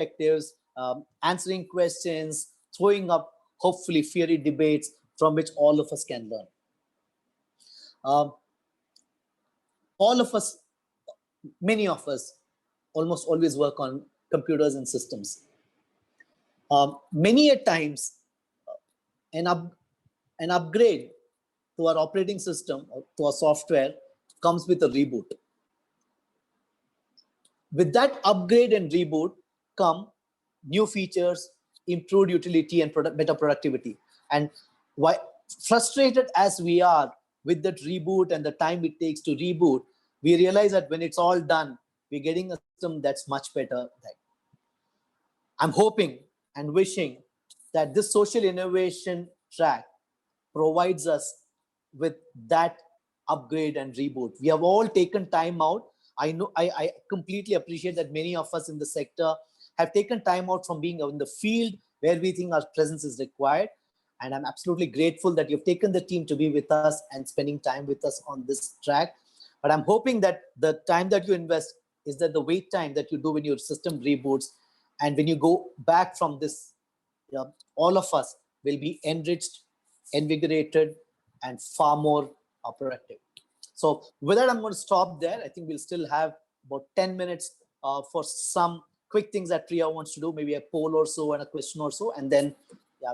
perspectives, answering questions, throwing up hopefully fiery debates from which all of us can learn. All of us, many of us, almost always work on computers and systems. Many a times, an upgrade to our operating system or to our software comes with a reboot. With that upgrade and reboot come new features, improved utility, and better productivity. And why, frustrated as we are with that reboot and the time it takes to reboot, we realize that when it's all done, we're getting a system that's much better. I'm hoping and wishing that this social innovation track provides us with that upgrade and reboot. We have all taken time out. I know I completely appreciate that many of us in the sector have taken time out from being in the field where we think our presence is required. And I'm absolutely grateful that you've taken the team to be with us and spending time with us on this track. But I'm hoping that the time that you invest is that the wait time that you do when your system reboots. And when you go back from this, all of us will be enriched, invigorated, and far more productive. So with that, I'm going to stop there. I think we'll still have about 10 minutes for some quick things that Priya wants to do, maybe a poll or so and a question or so, and then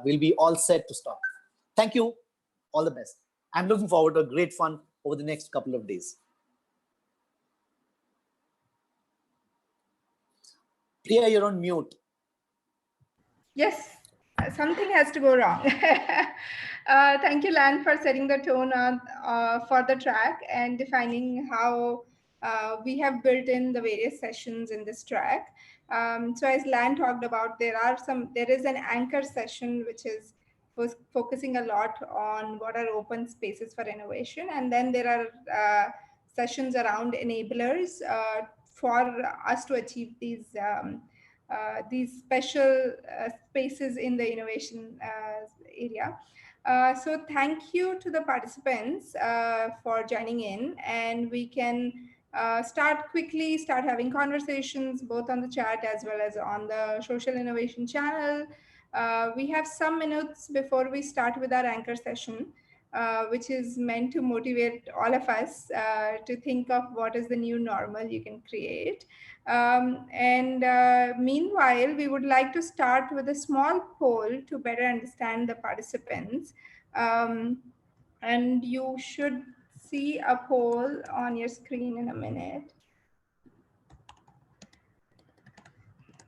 we'll be all set to start. Thank you. All the best. I'm looking forward to a great fun over the next couple of days. Priya, you're on mute. Yes, something has to go wrong. Thank you, Lan, for setting the tone for the track and defining how we have built in the various sessions in this track. So as Lan talked about, there is an anchor session which is focusing a lot on what are open spaces for innovation, and then there are sessions around enablers for us to achieve these special spaces in the innovation area. So thank you to the participants for joining in, and we can start having conversations both on the chat as well as on the social innovation channel. We have some minutes before we start with our anchor session, which is meant to motivate all of us to think of what is the new normal you can create. Meanwhile, we would like to start with a small poll to better understand the participants. And you should see a poll on your screen in a minute.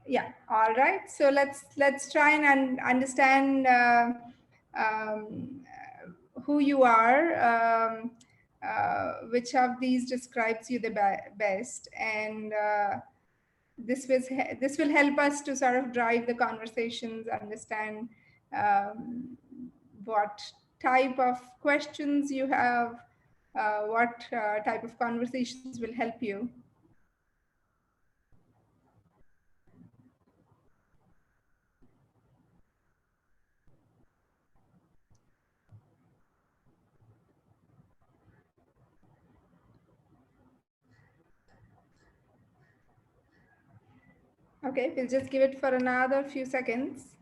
Yeah, all right. So let's try and understand who you are, which of these describes you the best, and this will help us to sort of drive the conversations, understand what type of questions you have, what type of conversations will help you. Okay, we'll just give it for another few seconds.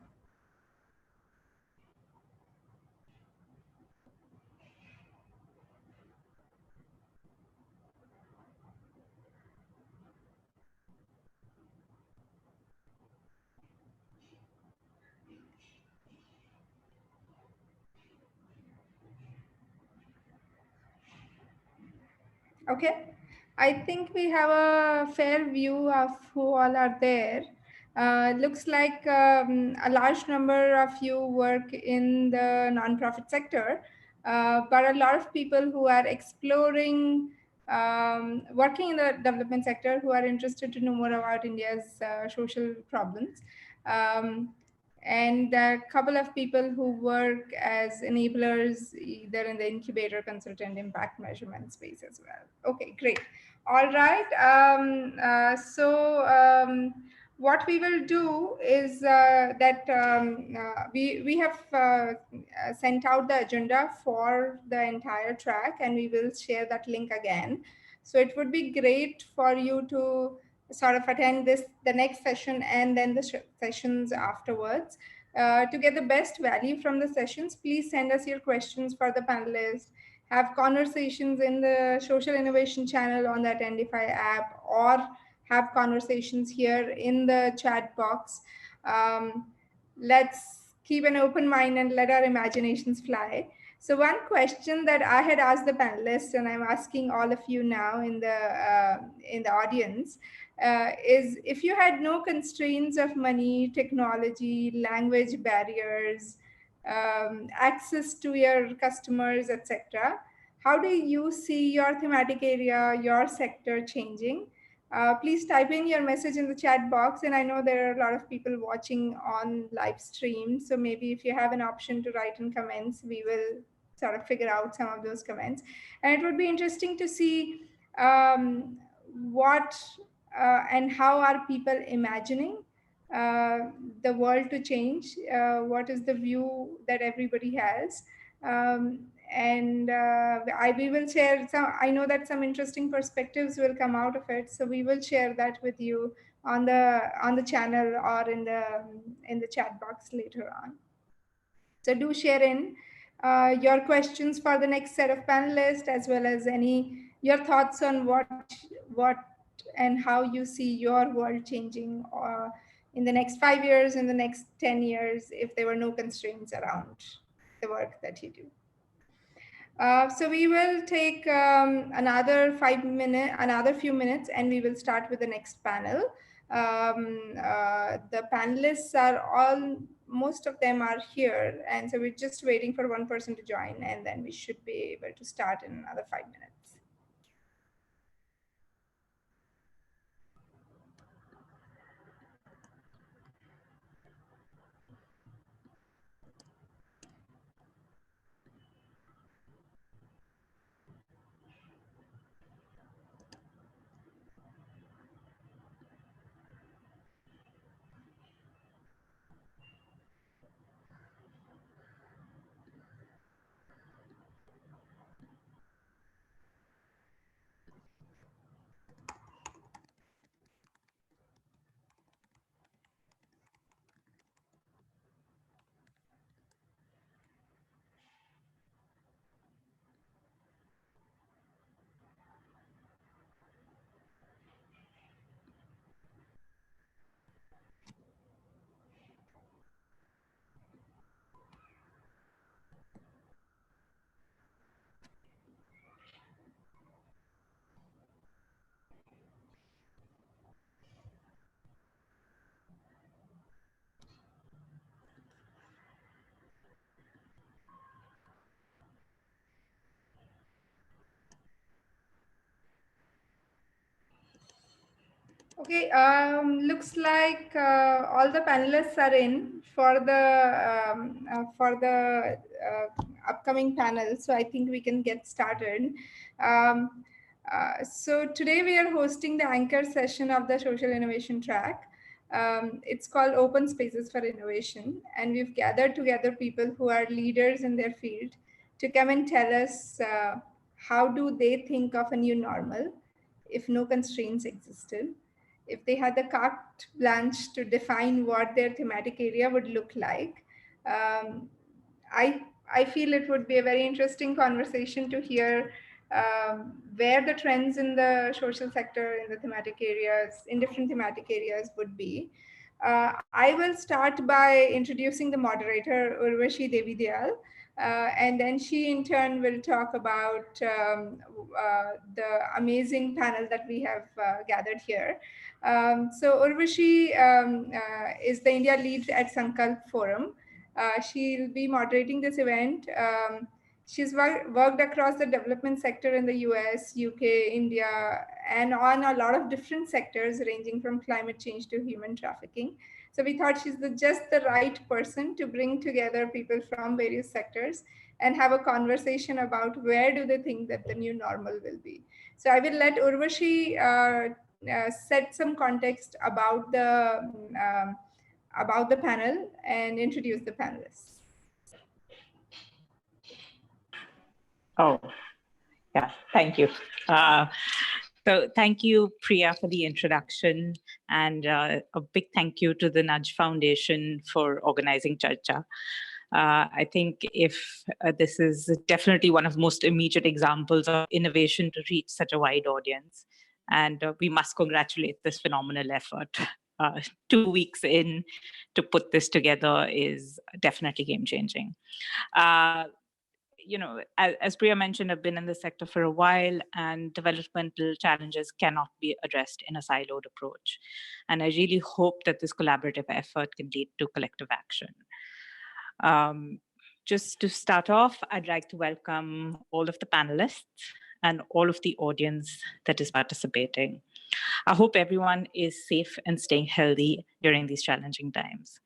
Okay, I think we have a fair view of who all are there. Looks like a large number of you work in the nonprofit sector, but a lot of people who are exploring working in the development sector who are interested to know more about India's social problems. And a couple of people who work as enablers, either in the incubator, consultant, impact measurement space as well. Okay, great. All right. What we will do is that we have sent out the agenda for the entire track, and we will share that link again. So it would be great for you to sort of attend the next session and then the sessions afterwards. To get the best value from the sessions, please send us your questions for the panelists, have conversations in the social innovation channel on the Attendify app, or have conversations here in the chat box. Let's keep an open mind and let our imaginations fly. So one question that I had asked the panelists, and I'm asking all of you now in the audience, is if you had no constraints of money, technology, language barriers, access to your customers, etc., how do you see your thematic area, your sector changing? Please type in your message in the chat box. And I know there are a lot of people watching on live stream. So maybe if you have an option to write in comments, we will sort of figure out some of those comments. And it would be interesting to see what and how are people imagining the world to change? What is the view that everybody has? And we will share some. I know that some interesting perspectives will come out of it, so we will share that with you on the channel or in the chat box later on. So do share in your questions for the next set of panelists, as well as your thoughts on what and how you see your world changing in the next 5 years, in the next 10 years, if there were no constraints around the work that you do. So we will take another few minutes, and we will start with the next panel. The panelists most of them are here, and so we're just waiting for one person to join, and then we should be able to start in another 5 minutes. Okay, looks like all the panelists are in for the upcoming panel. So I think we can get started. So today we are hosting the anchor session of the social innovation track. It's called Open Spaces for Innovation, and we've gathered together people who are leaders in their field to come and tell us how do they think of a new normal if no constraints existed, if they had the carte blanche to define what their thematic area would look like. Um, I feel it would be a very interesting conversation to hear where the trends in the social sector, in the thematic areas, in different thematic areas would be. I will start by introducing the moderator, Urvashi Devidyal, and then she in turn will talk about the amazing panel that we have gathered here. So Urvashi is the India lead at Sankalp Forum. She'll be moderating this event. She's worked across the development sector in the US, UK, India, and on a lot of different sectors ranging from climate change to human trafficking. So we thought she's just the right person to bring together people from various sectors and have a conversation about where do they think that the new normal will be. So I will let Urvashi set some context about the panel and introduce the panelists. Oh, yeah, thank you. So thank you, Priya, for the introduction, and a big thank you to the Nudge Foundation for organizing Charcha. I think if this is definitely one of the most immediate examples of innovation to reach such a wide audience, and we must congratulate this phenomenal effort. 2 weeks in to put this together is definitely game-changing. As Priya mentioned, I've been in the sector for a while, and developmental challenges cannot be addressed in a siloed approach. And I really hope that this collaborative effort can lead to collective action. Just to start off, I'd like to welcome all of the panelists and all of the audience that is participating. I hope everyone is safe and staying healthy during these challenging times.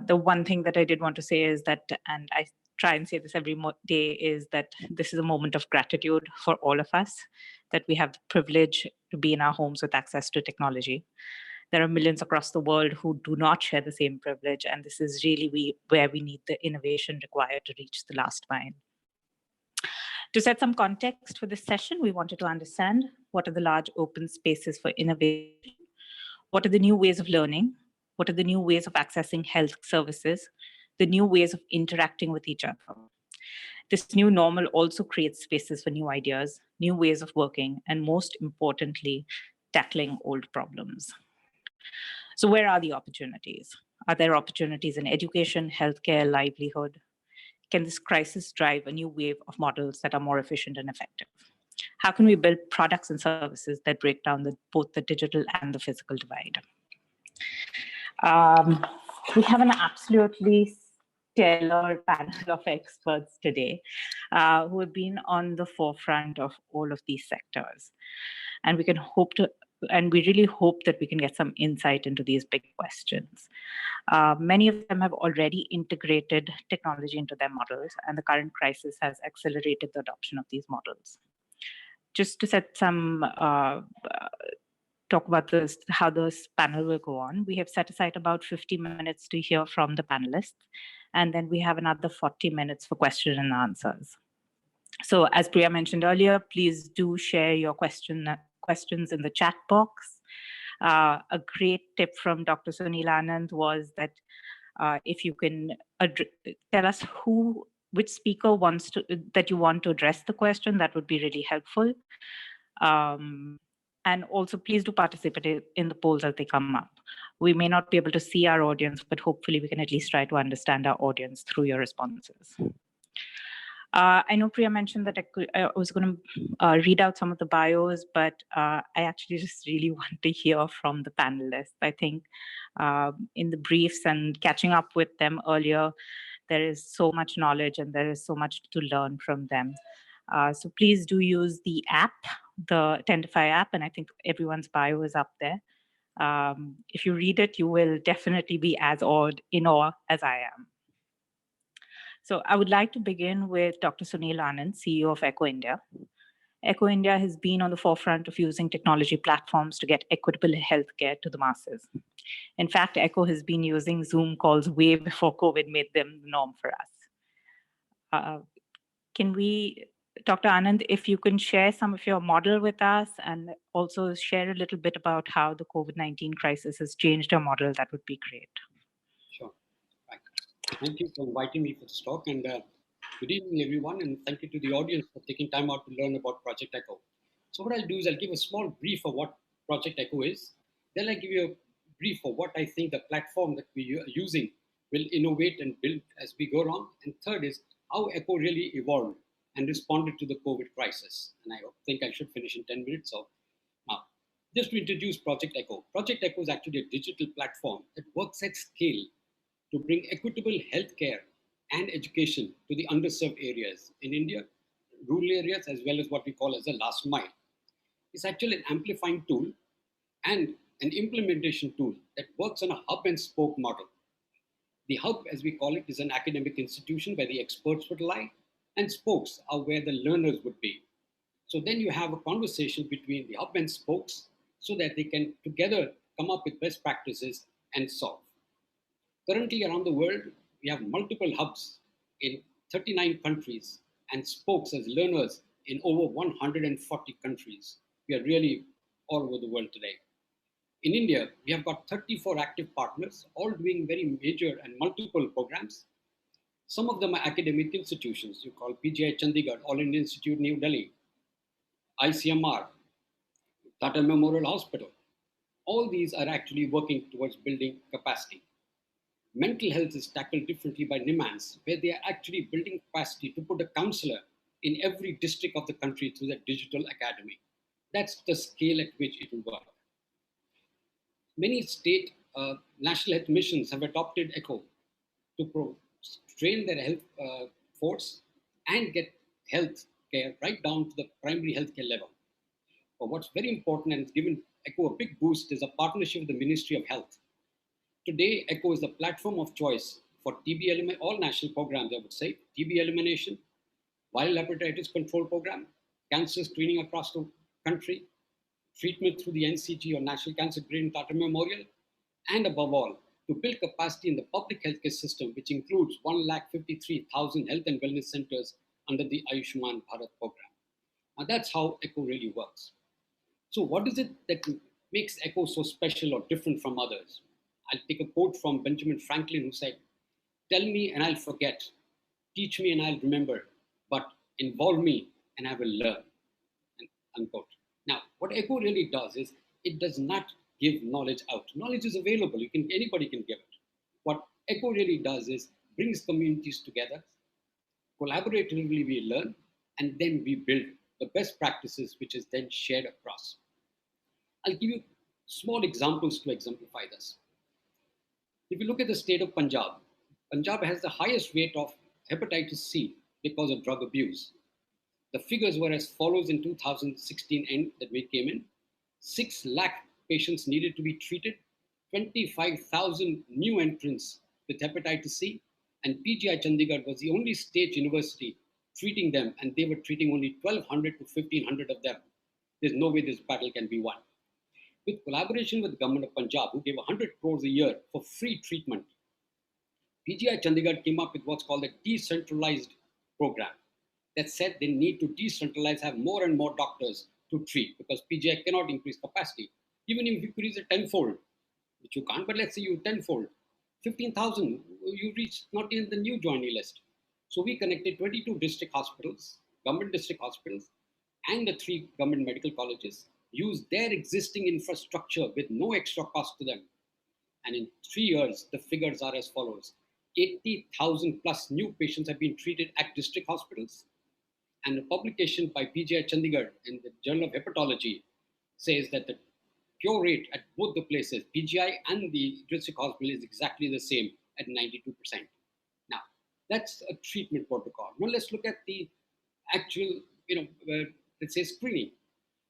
The one thing that I did want to say is that, and I try and say this every day, is that this is a moment of gratitude for all of us, that we have the privilege to be in our homes with access to technology. There are millions across the world who do not share the same privilege, and this is really where we need the innovation required to reach the last mile. To set some context for this session, we wanted to understand what are the large open spaces for innovation, what are the new ways of learning, what are the new ways of accessing health services, the new ways of interacting with each other. This new normal also creates spaces for new ideas, new ways of working, and most importantly, tackling old problems. So where are the opportunities? Are there opportunities in education, healthcare, livelihood? Can this crisis drive a new wave of models that are more efficient and effective? How can we build products and services that break down both the digital and the physical divide? We have an absolutely stellar panel of experts today who have been on the forefront of all of these sectors. And we really hope that we can get some insight into these big questions. Many of them have already integrated technology into their models, and the current crisis has accelerated the adoption of these models. Just to set some talk about this, how this panel will go on. We have set aside about 50 minutes to hear from the panelists, and then we have another 40 minutes for questions and answers. So as Priya mentioned earlier, please do share your questions in the chat box. A great tip from Dr. Sunil Anand was that if you can tell us which speaker that you want to address the question, that would be really helpful. And also, please do participate in the polls as they come up. We may not be able to see our audience, but hopefully we can at least try to understand our audience through your responses. I know Priya mentioned that I was going to read out some of the bios, but I actually just really want to hear from the panelists. I think in the briefs and catching up with them earlier, there is so much knowledge and there is so much to learn from them. So please do use the app, the Tendify app, and I think everyone's bio is up there. If you read it, you will definitely be as in awe as I am. So I would like to begin with Dr. Sunil Anand, CEO of Echo India. Echo India has been on the forefront of using technology platforms to get equitable healthcare to the masses. In fact, Echo has been using Zoom calls way before COVID made them the norm for us. Dr. Anand, if you can share some of your model with us and also share a little bit about how the COVID-19 crisis has changed your model, that would be great. Sure. Right. Thank you for inviting me for this talk, and good evening, everyone, and thank you to the audience for taking time out to learn about Project Echo. So what I'll do is I'll give a small brief of what Project Echo is. Then I'll give you a brief of what I think the platform that we are using will innovate and build as we go along. And third is how Echo really evolved and responded to the COVID crisis. And I think I should finish in 10 minutes. So now, just to introduce Project Echo. Project Echo is actually a digital platform that works at scale to bring equitable healthcare and education to the underserved areas in India, rural areas, as well as what we call as the last mile. It's actually an amplifying tool and an implementation tool that works on a hub and spoke model. The hub, as we call it, is an academic institution where the experts would lie, and spokes are where the learners would be. So then you have a conversation between the hub and spokes so that they can together come up with best practices and solve. Currently around the world, we have multiple hubs in 39 countries and spokes as learners in over 140 countries. We are really all over the world today. In India, we have got 34 active partners, all doing very major and multiple programs. Some of them are academic institutions. You call PGI Chandigarh, All India Institute, New Delhi, ICMR, Tata Memorial Hospital. All these are actually working towards building capacity. Mental health is tackled differently by NIMANS, where they are actually building capacity to put a counselor in every district of the country through the digital academy. That's the scale at which it will work. Many state national health missions have adopted ECHO to train their health force and get health care right down to the primary healthcare level. But what's very important and has given ECHO a big boost is a partnership with the Ministry of Health. Today, ECHO is the platform of choice for TB elimination, all national programs, I would say, TB elimination, viral hepatitis control program, cancer screening across the country, treatment through the NCG or National Cancer Green Tata Memorial, and above all, to build capacity in the public healthcare system, which includes 153,000 health and wellness centers under the Ayushman Bharat program. Now that's how ECHO really works. So what is it that makes ECHO so special or different from others? I'll take a quote from Benjamin Franklin, who said, "Tell me and I'll forget, teach me and I'll remember, but involve me and I will learn," unquote. Now, what ECHO really does is it does not give knowledge out. Knowledge is available. Anybody can give it. What ECHO really does is brings communities together, collaboratively we learn, and then we build the best practices, which is then shared across. I'll give you small examples to exemplify this. If you look at the state of Punjab, Punjab has the highest rate of hepatitis C because of drug abuse. The figures were as follows in 2016 end that we came in. 6 lakh patients needed to be treated, 25,000 new entrants with hepatitis C, and PGI Chandigarh was the only state university treating them, and they were treating only 1,200 to 1,500 of them. There's no way this battle can be won. With collaboration with the government of Punjab, who gave 100 crores a year for free treatment, PGI Chandigarh came up with what's called a decentralized program that said they need to decentralize, have more and more doctors to treat, because PGI cannot increase capacity. Even if you increase it tenfold, which you can't, but let's say you tenfold, 15,000, you reach not in the new joinee list. So we connected 22 district hospitals, government district hospitals, and the 3 government medical colleges, used their existing infrastructure with no extra cost to them. And in 3 years, the figures are as follows. 80,000 plus new patients have been treated at district hospitals. And a publication by PGI Chandigarh in the Journal of Hepatology says that the cure rate at both the places, PGI and the district hospital, is exactly the same at 92%. Now, that's a treatment protocol. Now let's look at the actual, let's say screening.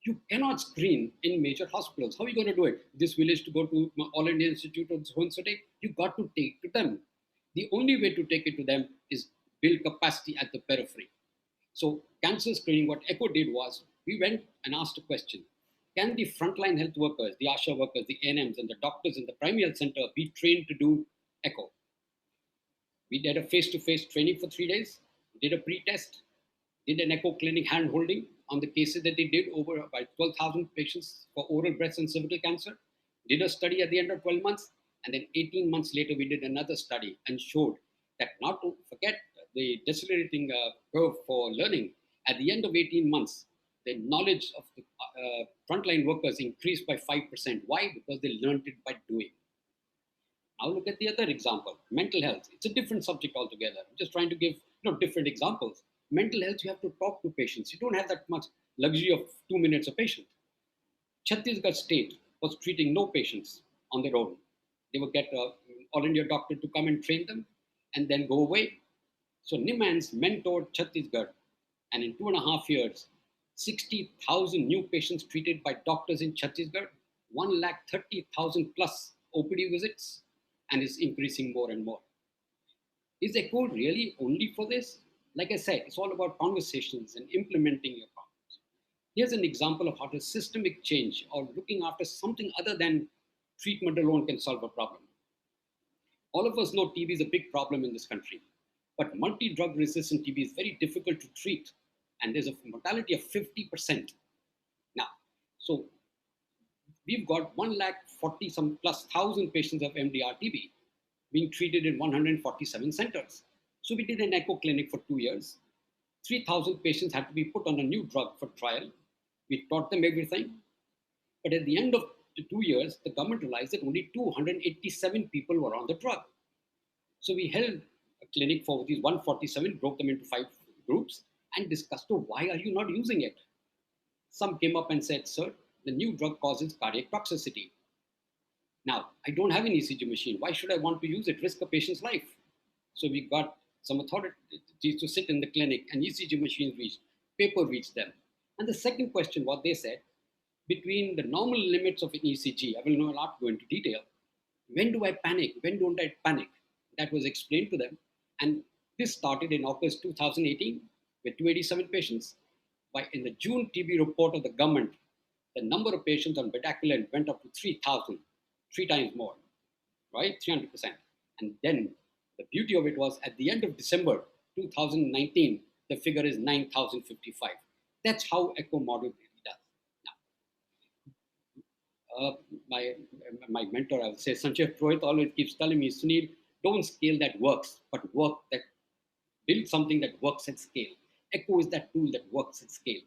You cannot screen in major hospitals. How are you going to do it? This village to go to All India Institute of so-and-so day, you got to take it to them. The only way to take it to them is build capacity at the periphery. So cancer screening, what ECHO did was, we went and asked a question. Can the frontline health workers, the ASHA workers, the ANMs, and the doctors in the primary health center be trained to do ECHO? We did a face-to-face training for 3 days, did a pre-test, did an ECHO clinic hand-holding on the cases that they did over by 12,000 patients for oral, breast, and cervical cancer, did a study at the end of 12 months, and then 18 months later, we did another study and showed that, not to forget the decelerating curve for learning, at the end of 18 months, the knowledge of the frontline workers increased by 5%. Why? Because they learned it by doing. Now look at the other example, mental health. It's a different subject altogether. I'm just trying to give different examples. Mental health, you have to talk to patients. You don't have that much luxury of 2 minutes a patient. Chhattisgarh state was treating no patients on their own. They would get an All India doctor to come and train them and then go away. So NIMANS mentored Chhattisgarh, and in 2.5 years, 60,000 new patients treated by doctors in Chhattisgarh, 130,000 plus OPD visits, and is increasing more and more. Is ECHO really only for this? Like I said, it's all about conversations and implementing your problems. Here's an example of how a systemic change or looking after something other than treatment alone can solve a problem. All of us know TB is a big problem in this country, but multi-drug resistant TB is very difficult to treat, and there's a mortality of 50%. Now, So we've got 140 some plus thousand patients of MDR-TB being treated in 147 centers. So we did an echo clinic for 2 years. 3,000 patients had to be put on a new drug for trial. We taught them everything. But at the end of the 2 years, the government realized that only 287 people were on the drug. So we held a clinic for these 147, broke them into 5 groups, and discussed, oh, why are you not using it? Some came up and said, sir, the new drug causes cardiac toxicity. Now, I don't have an ECG machine. Why should I want to use it? Risk a patient's life. So we got some authorities to sit in the clinic, and ECG machines reached, paper reached them. And the second question, what they said, between the normal limits of an ECG, I will not go into detail, when do I panic? When don't I panic? That was explained to them. And this started in August 2018 with 287 patients. In the June TB report of the government, the number of patients on bedaquiline went up to 3,000, 3 times more, right? 300%. And then the beauty of it was at the end of December 2019, the figure is 9,055. That's how echo model really does. Now, my mentor, I would say, Sanjay Purohit always keeps telling me, Sunil, don't scale that works, but build something that works at scale. Echo is that tool that works at scale.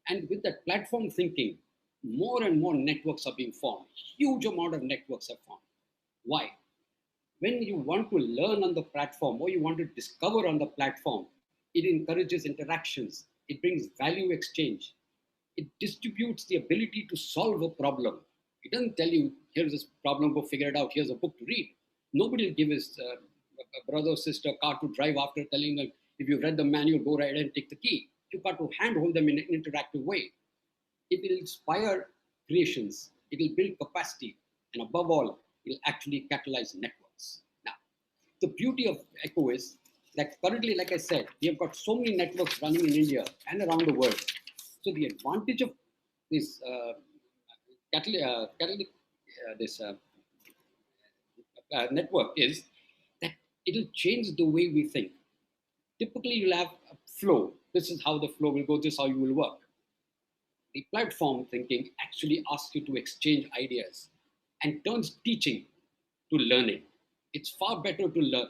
And with that platform thinking, more and more networks are being formed. Huge amount of networks are formed. Why? When you want to learn on the platform or you want to discover on the platform, it encourages interactions. It brings value exchange. It distributes the ability to solve a problem. It doesn't tell you, here's this problem, go figure it out. Here's a book to read. Nobody will give his brother or sister a car to drive after telling them, if you've read the manual, go right ahead and take the key. You've got to handhold them in an interactive way. It will inspire creations. It will build capacity. And above all, it will actually catalyze networks. Now, the beauty of Echo is that currently, like I said, we have got so many networks running in India and around the world. So the advantage of this network is that it will change the way we think. Typically, you'll have a flow. This is how the flow will go. This is how you will work. The platform thinking actually asks you to exchange ideas and turns teaching to learning. It's far better to learn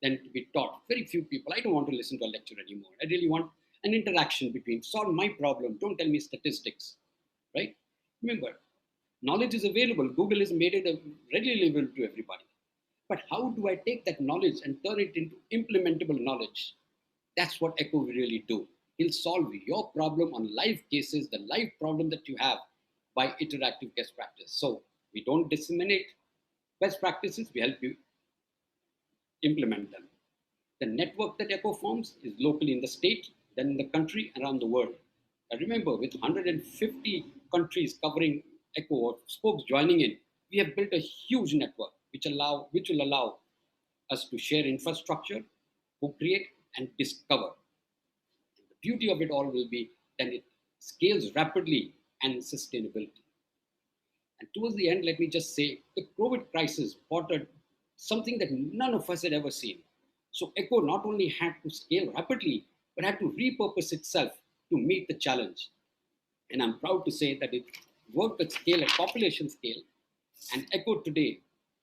than to be taught. Very few people, I don't want to listen to a lecture anymore. I really want an interaction between, solve my problem, don't tell me statistics, right? Remember, knowledge is available. Google has made it readily available to everybody. But how do I take that knowledge and turn it into implementable knowledge? That's what Echo will really do. He'll solve your problem on live cases, the live problem that you have by interactive best practice. So we don't disseminate best practices, we help you implement them. The network that Echo forms is locally in the state, then in the country, around the world. And remember, with 150 countries covering Echo or spokes joining in, we have built a huge network which will allow us to share infrastructure, co-create, and discover. The beauty of it all will be that it scales rapidly and sustainability. And towards the end, let me just say, the COVID crisis brought something that none of us had ever seen. So Echo not only had to scale rapidly, but had to repurpose itself to meet the challenge. And I'm proud to say that it worked at scale, at population scale. And Echo today,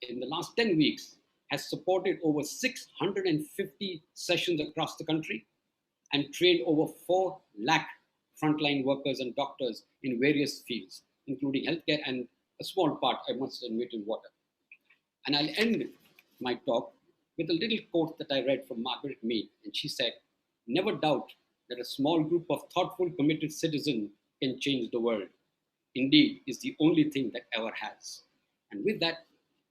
in the last 10 weeks, has supported over 650 sessions across the country and trained over 4 lakh frontline workers and doctors in various fields, including healthcare and a small part, I must admit, in water. And I'll end my talk with a little quote that I read from Margaret Mead. And she said, "Never doubt that a small group of thoughtful, committed citizens can change the world. Indeed, is the only thing that ever has." And with that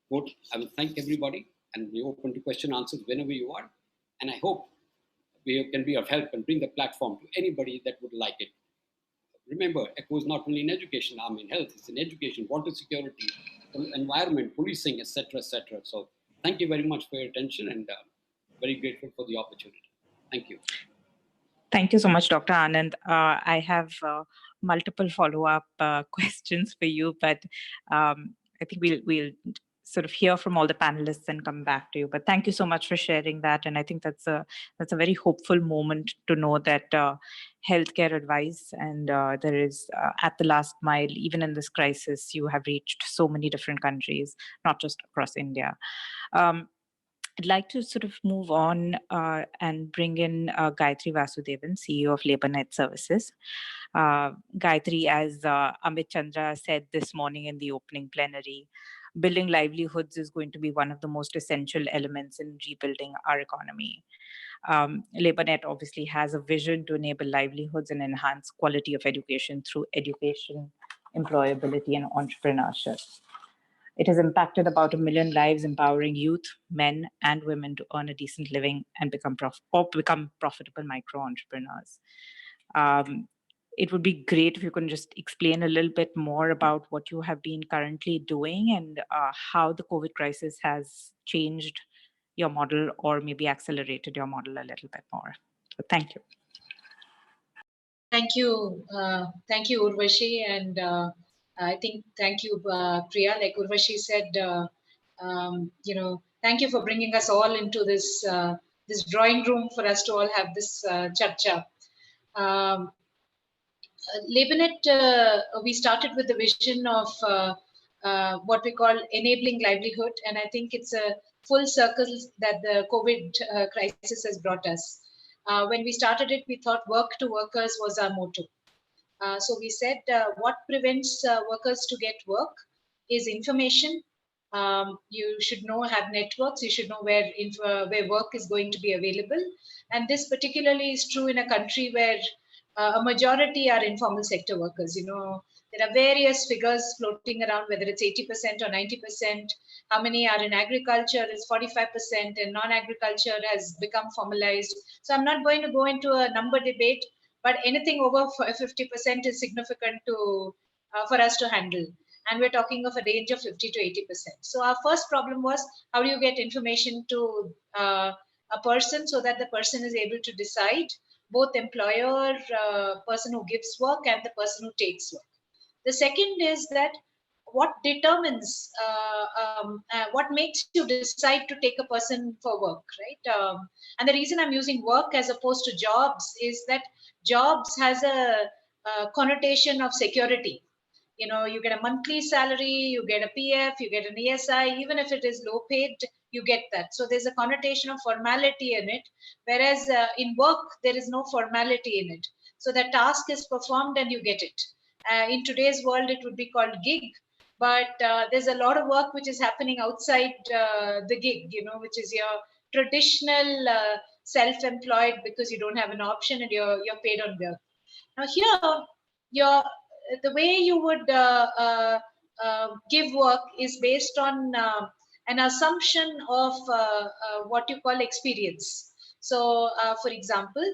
quote, I will thank everybody and be open to question answers whenever you are. And I hope we can be of help and bring the platform to anybody that would like it. Remember, Echo is not only in education, in health, it's in education, water security, environment, policing, etc., etc. So thank you very much for your attention and very grateful for the opportunity. Thank you. Thank you so much, Dr. Anand. I have multiple follow-up questions for you, but I think we'll sort of hear from all the panelists and come back to you. But thank you so much for sharing that. And I think that's a very hopeful moment to know that healthcare advice and there is at the last mile, even in this crisis, you have reached so many different countries, not just across India. I'd like to sort of move on and bring in Gayatri Vasudevan, CEO of LabourNet Services. Gayatri, as Amit Chandra said this morning in the opening plenary, building livelihoods is going to be one of the most essential elements in rebuilding our economy. LabourNet obviously has a vision to enable livelihoods and enhance quality of education through education, employability, and entrepreneurship. It has impacted about 1 million lives, empowering youth, men, and women to earn a decent living and become profitable micro entrepreneurs. It would be great if you can just explain a little bit more about what you have been currently doing and how the COVID crisis has changed your model or maybe accelerated your model a little bit more. So thank you. Thank you, Urvashi, and I think thank you, Priya. Like Urvashi said, thank you for bringing us all into this this drawing room for us to all have this charcha. LabourNet, we started with the vision of what we call enabling livelihood, and I think it's a full circle that the COVID crisis has brought us. When we started it, we thought work to workers was our motto. So we said what prevents workers to get work is information. You should have networks. You should know where work is going to be available. And this particularly is true in a country where a majority are informal sector workers. There are various figures floating around, whether it's 80% or 90%. How many are in agriculture is 45%, and non-agriculture has become formalized. So I'm not going to go into a number debate, but anything over 50% is significant for us to handle. And we're talking of a range of 50 to 80%. So our first problem was, how do you get information to a person so that the person is able to decide, both employer, person who gives work, and the person who takes work. The second is that what determines, what makes you decide to take a person for work, right? And the reason I'm using work as opposed to jobs is that jobs has a connotation of security. You get a monthly salary, you get a PF, you get an ESI, even if it is low paid, you get that. So there's a connotation of formality in it, whereas in work, there is no formality in it. So the task is performed and you get it. In today's world, it would be called gig, but there's a lot of work which is happening outside the gig, which is your traditional self-employed, because you don't have an option and you're paid on work. Now here, the way you would give work is based on an assumption of what you call experience. So, for example,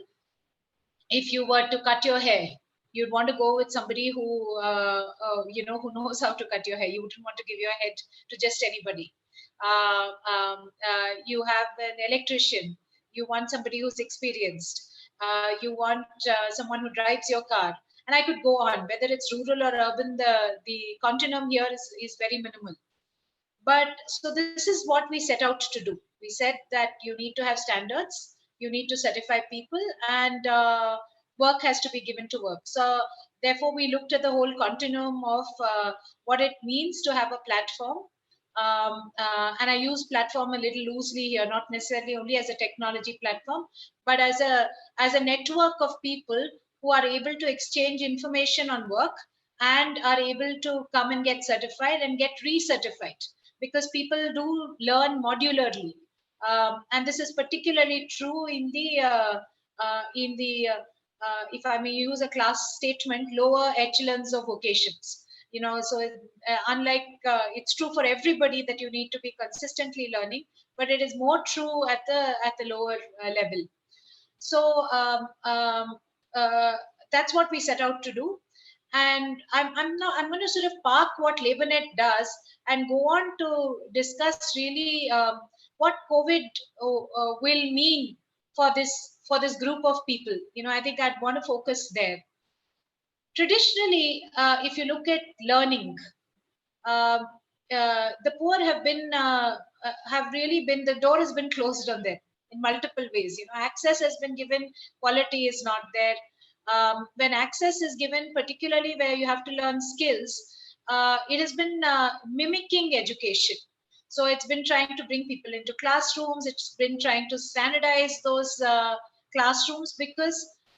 if you were to cut your hair, you'd want to go with somebody who who knows how to cut your hair. You wouldn't want to give your head to just anybody. You have an electrician. You want somebody who's experienced. You want someone who drives your car. And I could go on. Whether it's rural or urban, the continuum here is very minimal. But so this is what we set out to do. We said that you need to have standards, you need to certify people, and work has to be given to work. So therefore, we looked at the whole continuum of what it means to have a platform. And I use platform a little loosely here, not necessarily only as a technology platform, but as a network of people who are able to exchange information on work and are able to come and get certified and get recertified, because people do learn modularly. And this is particularly true in the if I may use a class statement, lower echelons of vocations. So unlike it's true for everybody that you need to be consistently learning, but it is more true at the lower level. So that's what we set out to do. And I'm going to sort of park what LabourNet does and go on to discuss really what COVID will mean for this group of people. I think I'd want to focus there. Traditionally, if you look at learning, the poor have really been, the door has been closed on them in multiple ways. Access has been given, quality is not there. When access is given, particularly where you have to learn skills, it has been mimicking education. So it's been trying to bring people into classrooms. It's been trying to standardize those classrooms, because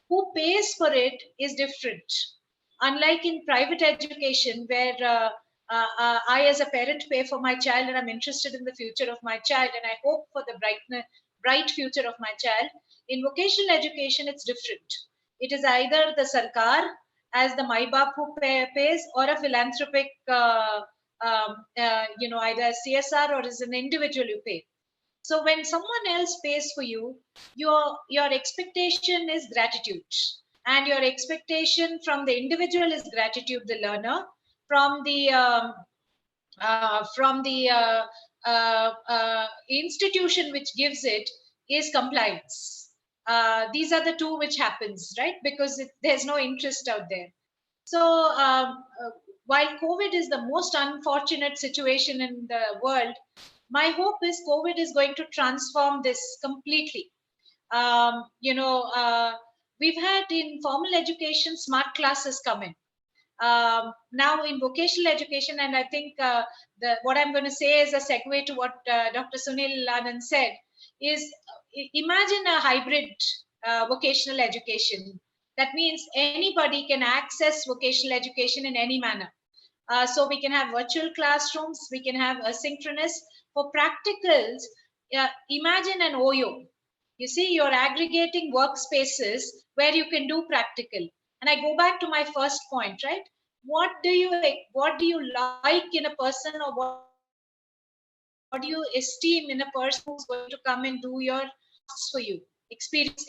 who pays for it is different. Unlike in private education, where I as a parent pay for my child and I'm interested in the future of my child and I hope for the bright future of my child. In vocational education, it's different. It is either the Sarkar as the Mai Baap who pays, or a philanthropic, either CSR or as an individual you pay. So when someone else pays for you, your expectation is gratitude. And your expectation from the individual is gratitude, the learner. From the institution which gives it is compliance. These are the two which happens, right? Because there's no interest out there. So while COVID is the most unfortunate situation in the world, my hope is COVID is going to transform this completely. We've had in formal education, smart classes come in. Now in vocational education, and I think what I'm going to say is a segue to what Dr. Sunil Anand said, is imagine a hybrid vocational education. That means anybody can access vocational education in any manner. So we can have virtual classrooms, we can have asynchronous. For practicals, imagine an OYO. You see, you're aggregating workspaces where you can do practical. And I go back to my first point, right? What do you like in a person, or what do you esteem in a person who's going to come and do your tasks for you? Experience.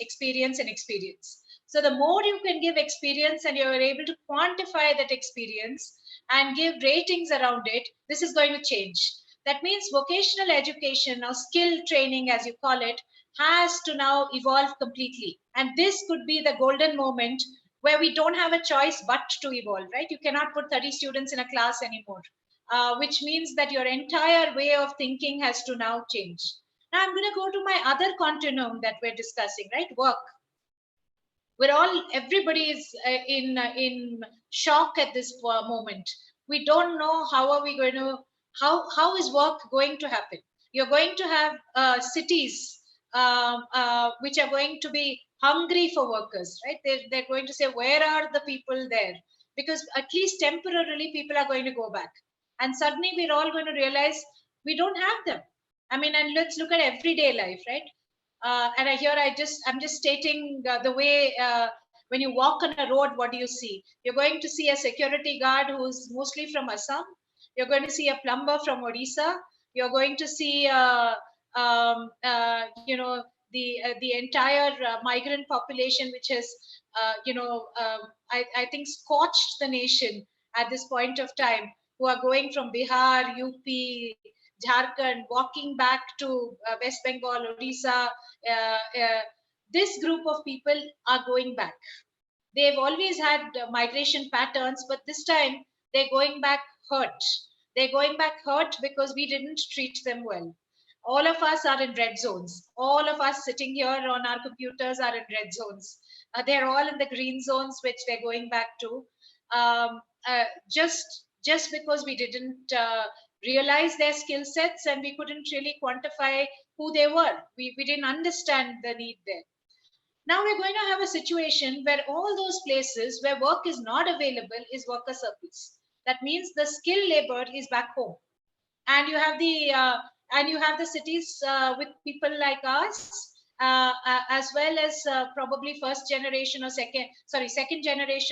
So the more you can give experience and you're able to quantify that experience and give ratings around it, this is going to change. That means vocational education, or skill training as you call it, has to now evolve completely. And this could be the golden moment where we don't have a choice but to evolve, right? You cannot put 30 students in a class anymore, which means that your entire way of thinking has to now change. Now I'm going to go to my other continuum that we're discussing, right? Work. Everybody is in shock at this moment. We don't know how is work going to happen. You're going to have cities which are going to be hungry for workers, right? They're going to say, where are the people there? Because at least temporarily people are going to go back. And suddenly we're all going to realize we don't have them. I mean, and let's look at everyday life, right? And I'm just stating the way when you walk on a road, what do you see? You're going to see a security guard who's mostly from Assam. You're going to see a plumber from Odisha. You're going to see the entire migrant population, which has I think scorched the nation at this point of time, who are going from Bihar, UP, Jharkhand, walking back to West Bengal, Odisha. This group of people are going back. They've always had migration patterns, but this time they're going back hurt. They're going back hurt because we didn't treat them well. All of us are in red zones. All of us sitting here on our computers are in red zones. They're all in the green zones, which they're going back to. Just because we didn't realize their skill sets and we couldn't really quantify who they were. We didn't understand the need there. Now we're going to have a situation where all those places where work is not available is worker surplus. That means the skilled labor is back home, and you have the cities with people like us, as well as probably second generation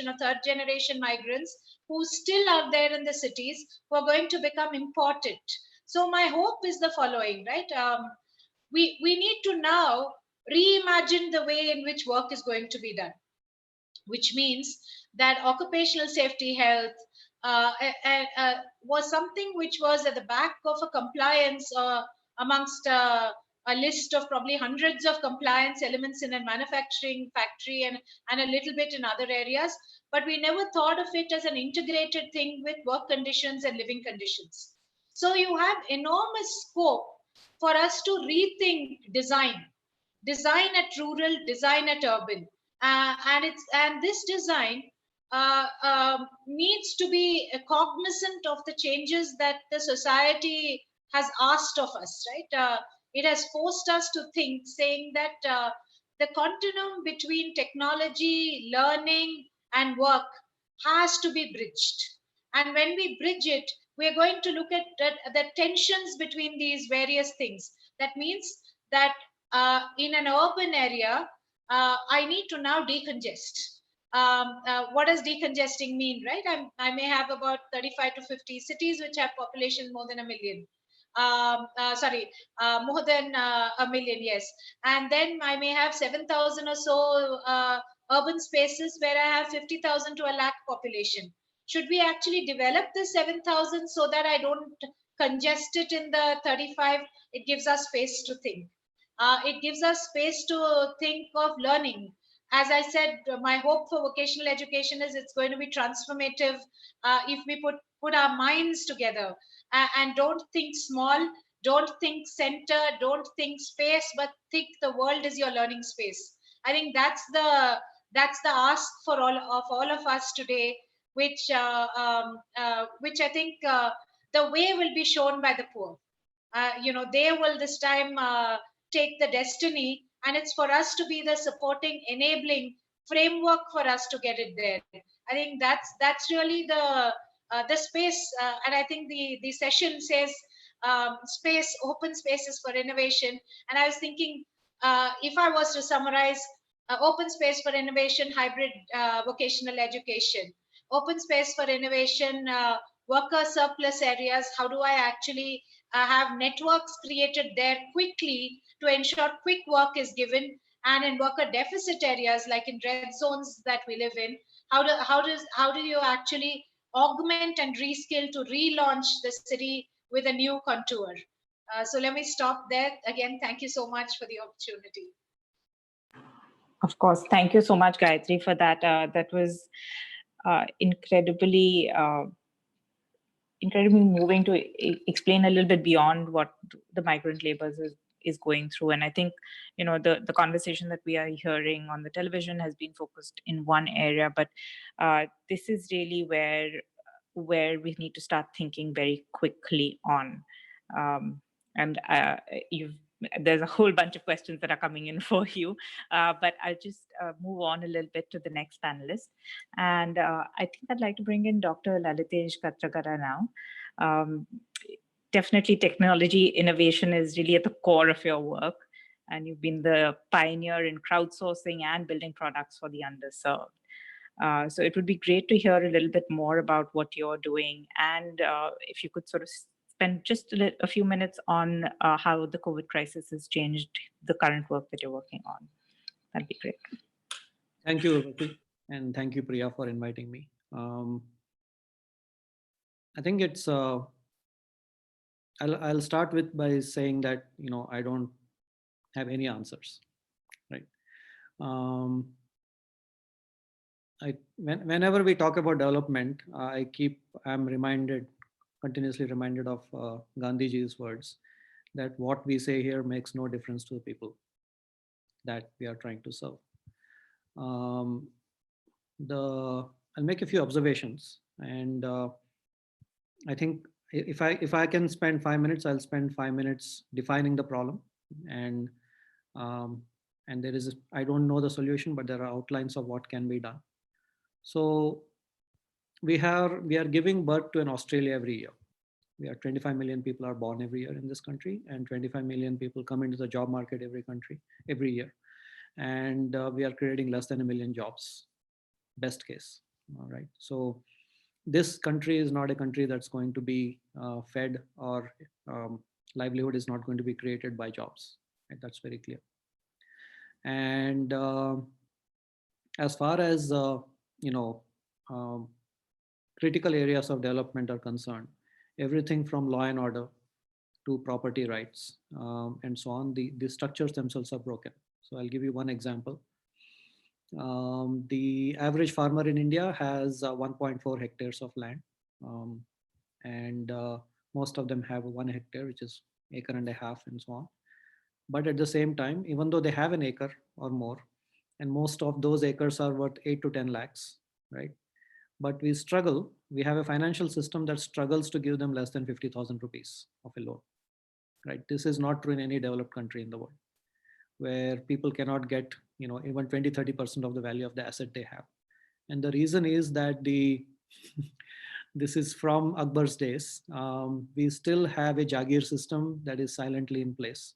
or third generation migrants who still are there in the cities, who are going to become important. So my hope is the following, right? We need to now reimagine the way in which work is going to be done, which means that occupational safety health was something which was at the back of a compliance amongst a list of probably hundreds of compliance elements in a manufacturing factory and a little bit in other areas. But we never thought of it as an integrated thing with work conditions and living conditions. So you have enormous scope for us to rethink design at rural, design at urban, and this design needs to be cognizant of the changes that the society has asked of us, right? It has forced us to think, saying that the continuum between technology, learning, and work has to be bridged. And when we bridge it, we're going to look at the tensions between these various things. That means that in an urban area, I need to now decongest. What does decongesting mean, right? I may have about 35 to 50 cities which have population more than a million. More than a million, yes. And then I may have 7,000 or so urban spaces where I have 50,000 to a lakh population. Should we actually develop the 7,000 so that I don't congest it in the 35? It gives us space to think. It gives us space to think of learning. As I said, my hope for vocational education is it's going to be transformative if we put our minds together and don't think small, don't think center, don't think space, but think the world is your learning space. I think that's the ask for all of us today, which I think the way will be shown by the poor. They will this time take the destiny, and it's for us to be the supporting, enabling framework for us to get it there. I think that's really the space, and I think the session says open spaces for innovation. And I was thinking, if I was to summarize, open space for innovation, hybrid vocational education, open space for innovation, worker surplus areas. How do I actually have networks created there quickly to ensure quick work is given? And in worker deficit areas, like in red zones that we live in, how do you actually augment and reskill to relaunch the city with a new contour? So let me stop there. Again, thank you so much for the opportunity. Of course, thank you so much, Gayatri, for that. That was incredibly moving to explain a little bit beyond what the migrant laborers is going through. And I think, the conversation that we are hearing on the television has been focused in one area, but this is really where we need to start thinking very quickly on. And there's a whole bunch of questions that are coming in for you, but I'll just move on a little bit to the next panelist. And I think I'd like to bring in Dr. Lalitesh Katragara now. Definitely technology innovation is really at the core of your work, and you've been the pioneer in crowdsourcing and building products for the underserved. So it would be great to hear a little bit more about what you're doing, and if you could sort of spend just a few minutes on how the COVID crisis has changed the current work that you're working on. That'd be great. Thank you, Ruchi, and thank you, Priya, for inviting me. I think it's, I'll start by saying that, I don't have any answers, right? Whenever we talk about development, I'm continuously reminded of Gandhiji's words, that what we say here makes no difference to the people that we are trying to serve. I'll make a few observations, and I think if I can spend 5 minutes, I'll spend 5 minutes defining the problem, and there is I don't know the solution, but there are outlines of what can be done. So we are giving birth to an Australia every year. We are 25 million people are born every year in this country, and 25 million people come into the job market every year. And we are creating less than 1 million jobs, best case. All right. So this country is not a country that's going to be fed, or livelihood is not going to be created by jobs. Right? That's very clear. And as far as critical areas of development are concerned, everything from law and order to property rights and so on, the structures themselves are broken. So I'll give you one example. The average farmer in India has 1.4 hectares of land, and Most of them have 1 hectare, which is acre and a half and so on. But at the same time, even though they have an acre or more, and most of those acres are worth 8 to 10 lakhs, right? But we struggle. We have a financial system that struggles to give them less than 50,000 rupees of a loan, right? This is not true in any developed country in the world, where people cannot get, even 20, 30% of the value of the asset they have. And the reason is that this is from Akbar's days. We still have a Jagir system that is silently in place.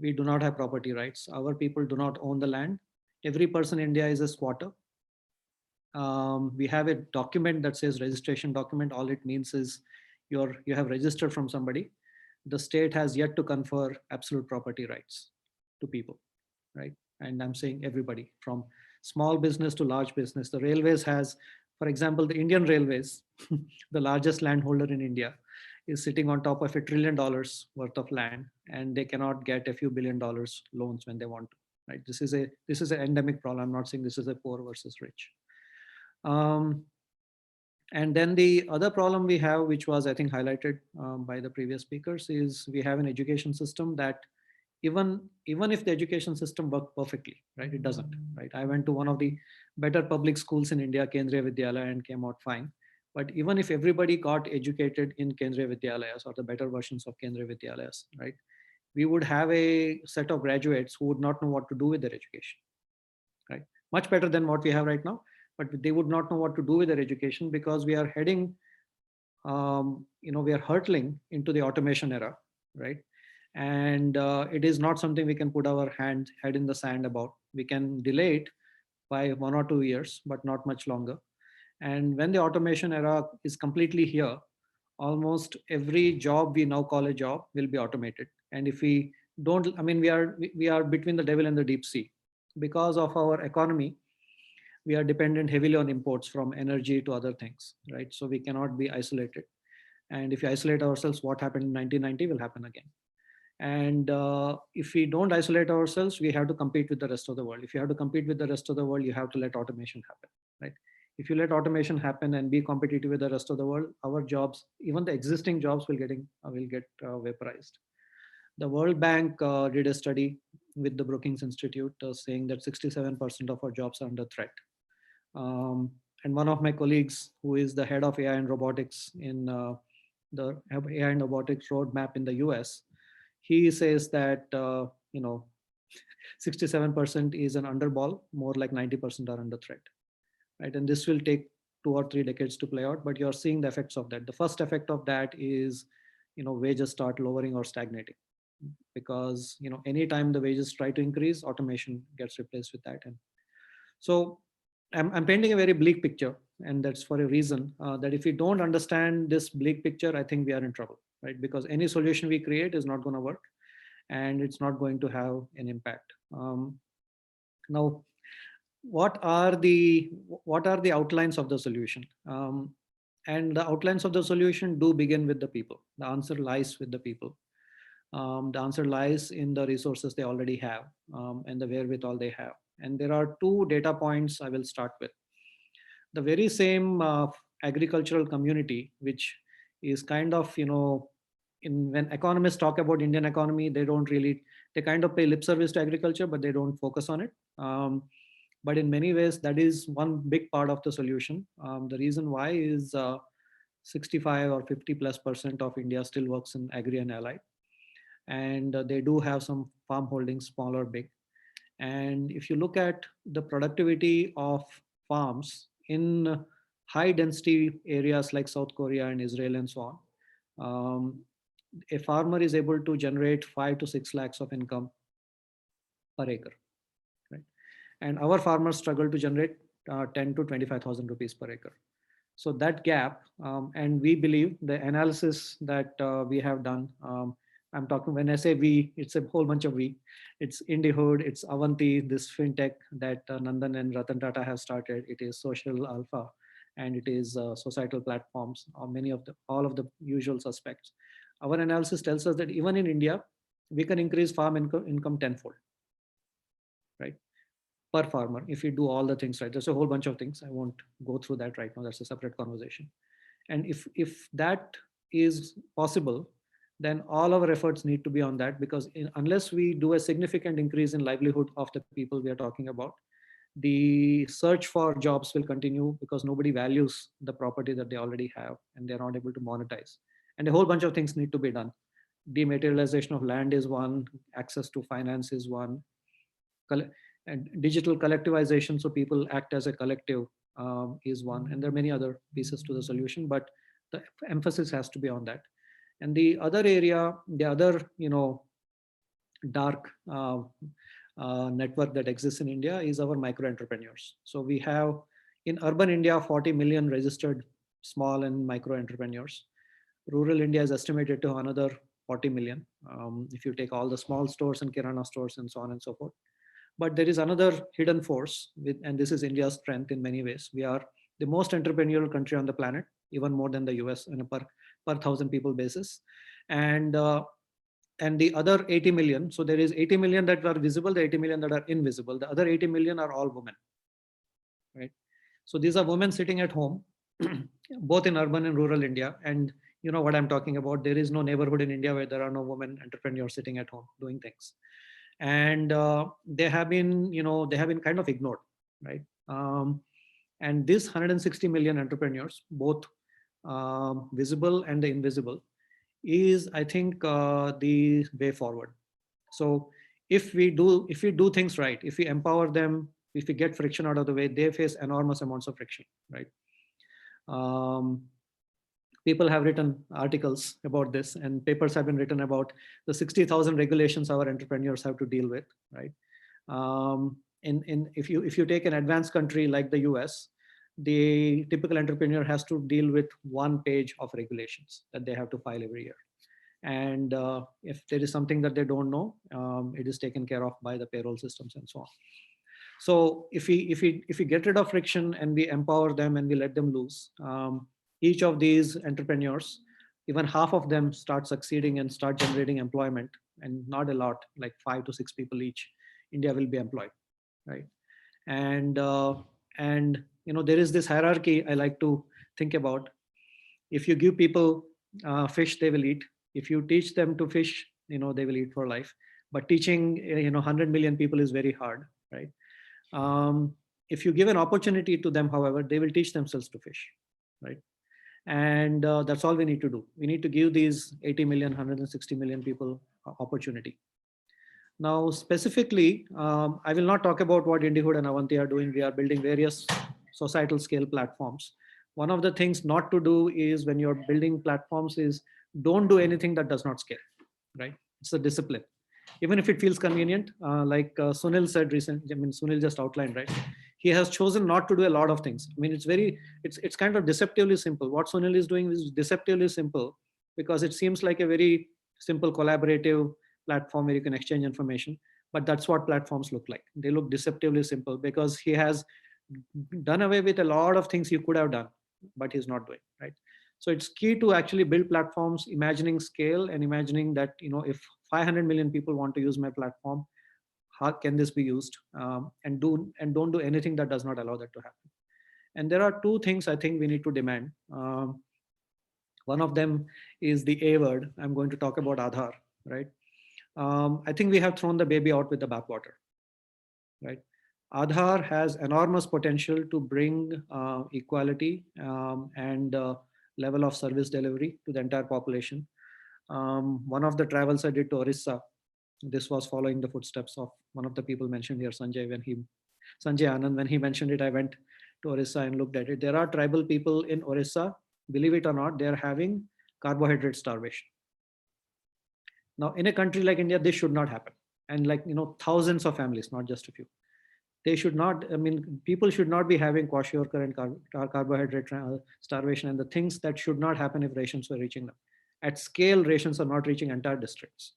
We do not have property rights. Our people do not own the land. Every person in India is a squatter. We have a document that says registration document. All it means is you have registered from somebody. The state has yet to confer absolute property rights to people, right? And I'm saying everybody, from small business to large business. The railways has, for example, the Indian Railways, the largest landholder in India, is sitting on top of $1 trillion worth of land, and they cannot get a few $1 billion loans when they want to. Right? This is an endemic problem. I'm not saying this is a poor versus rich. And then the other problem we have, which was I think highlighted by the previous speakers, is we have an education system that even if the education system worked perfectly, right, it doesn't. Right? I went to one of the better public schools in India, Kendriya Vidyalaya, and came out fine. But even if everybody got educated in Kendriya Vidyalayas or the better versions of Kendriya Vidyalayas, right, we would have a set of graduates who would not know what to do with their education, right? Much better than what we have right now, but they would not know what to do with their education because we are heading, we are hurtling into the automation era, right? And it is not something we can put our head in the sand about. We can delay it by 1 or 2 years, but not much longer. And when the automation era is completely here, almost every job we now call a job will be automated. And if we don't, we are between the devil and the deep sea. Because of our economy, we are dependent heavily on imports, from energy to other things, right? So we cannot be isolated. And if we isolate ourselves, what happened in 1990 will happen again. And if we don't isolate ourselves, we have to compete with the rest of the world. If you have to compete with the rest of the world, you have to let automation happen, right? If you let automation happen and be competitive with the rest of the world, our jobs, even the existing jobs, will get vaporized. The World Bank did a study with the Brookings Institute saying that 67% of our jobs are under threat. And one of my colleagues, who is the head of AI and robotics in the AI and robotics roadmap in the US, he says that 67% is an underball, more like 90% are under threat, right? And this will take 2 or 3 decades to play out, but you're seeing the effects of that. The first effect of that is, wages start lowering or stagnating, because anytime the wages try to increase, automation gets replaced with that. And so I'm painting a very bleak picture, and that's for a reason, that if we don't understand this bleak picture, I think we are in trouble, right? Because any solution we create is not going to work, and it's not going to have an impact. Now, what are the outlines of the solution? And the outlines of the solution do begin with the people. The answer lies with the people. The answer lies in the resources they already have, and the wherewithal they have. And there are 2 data points I will start with. The very same agricultural community, which is kind of, when economists talk about Indian economy, they kind of pay lip service to agriculture, but they don't focus on it. But in many ways, that is one big part of the solution. The reason why is 65 or 50+% of India still works in agri and allied. And they do have some farm holdings, small or big. And if you look at the productivity of farms in high density areas like South Korea and Israel and so on, a farmer is able to generate 5 to 6 lakhs of income per acre, right? And our farmers struggle to generate 10 to 25,000 rupees per acre. So that gap, and we believe the analysis that we have done, I'm talking, when I say we, it's a whole bunch of we. It's Indiehood, it's Avanti, this fintech that Nandan and Ratan Tata have started. It is Social Alpha, and it is societal platforms, or all of the usual suspects. Our analysis tells us that even in India, we can increase farm income tenfold, right? Per farmer, if we do all the things right. There's a whole bunch of things. I won't go through that right now. That's a separate conversation. And if that is possible, then all our efforts need to be on that, because unless we do a significant increase in livelihood of the people we are talking about, the search for jobs will continue, because nobody values the property that they already have and they're not able to monetize. And a whole bunch of things need to be done. Dematerialization of land is one, access to finance is one, and digital collectivization, so people act as a collective, is one, and there are many other pieces to the solution, but the emphasis has to be on that. And the other area, the other dark network that exists in India is our micro entrepreneurs. So we have in urban India 40 million registered small and micro entrepreneurs. Rural India is estimated to another 40 million, if you take all the small stores and kirana stores and so on and so forth. But there is another hidden force, and this is India's strength in many ways. We are the most entrepreneurial country on the planet, even more than the US on a per 1,000 people basis. And the other 80 million, so there is 80 million that are visible, the 80 million that are invisible. The other 80 million are all women, right? So these are women sitting at home, both in urban and rural India. And you know what I'm talking about. There is no neighborhood in India where there are no women entrepreneurs sitting at home doing things. And they have been, kind of ignored, right? And this 160 million entrepreneurs, both visible and the invisible, is, I think, the way forward. So if we do things right, if we empower them, if we get friction out of the way, they face enormous amounts of friction, right? People have written articles about this, and papers have been written about the 60,000 regulations our entrepreneurs have to deal with, right? If you take an advanced country like the US, the typical entrepreneur has to deal with 1 page of regulations that they have to file every year. And if there is something that they don't know, it is taken care of by the payroll systems and so on. So if we get rid of friction and we empower them and we let them loose, each of these entrepreneurs, even half of them start succeeding and start generating employment, and not a lot, like 5 to 6 people each, India will be employed, right? And there is this hierarchy I like to think about. If you give people fish, they will eat. If you teach them to fish, they will eat for life. But teaching 100 million people is very hard, right? If you give an opportunity to them, however, they will teach themselves to fish, right? And that's all we need to do. We need to give these 80 million, 160 million people opportunity. Now, specifically, I will not talk about what Indihood and Avanti are doing. We are building various societal scale platforms. One of the things not to do is, when you're building platforms, is don't do anything that does not scale, right? It's a discipline. Even if it feels convenient, like Sunil said recently, Sunil just outlined, right? He has chosen not to do a lot of things. It's kind of deceptively simple. What Sunil is doing is deceptively simple, because it seems like a very simple collaborative platform where you can exchange information. But that's what platforms look like. They look deceptively simple because he has done away with a lot of things he could have done, but he's not doing, right? So it's key to actually build platforms, imagining scale and imagining that, if 500 million people want to use my platform, how can this be used? And don't do anything that does not allow that to happen. And there are 2 things I think we need to demand. One of them is the A word. I'm going to talk about Aadhaar, right? I think we have thrown the baby out with the bathwater, right? Aadhaar has enormous potential to bring equality and level of service delivery to the entire population. One of the travels I did to Orissa, this was following the footsteps of one of the people mentioned here, Sanjay Anand. When he mentioned it, I went to Orissa and looked at it. There are tribal people in Orissa, believe it or not, they are having carbohydrate starvation. Now, in a country like India, this should not happen. And thousands of families, not just a few. They should not, people should not be having kwashiorkor and carbohydrate starvation, and the things that should not happen if rations were reaching them. At scale, rations are not reaching entire districts,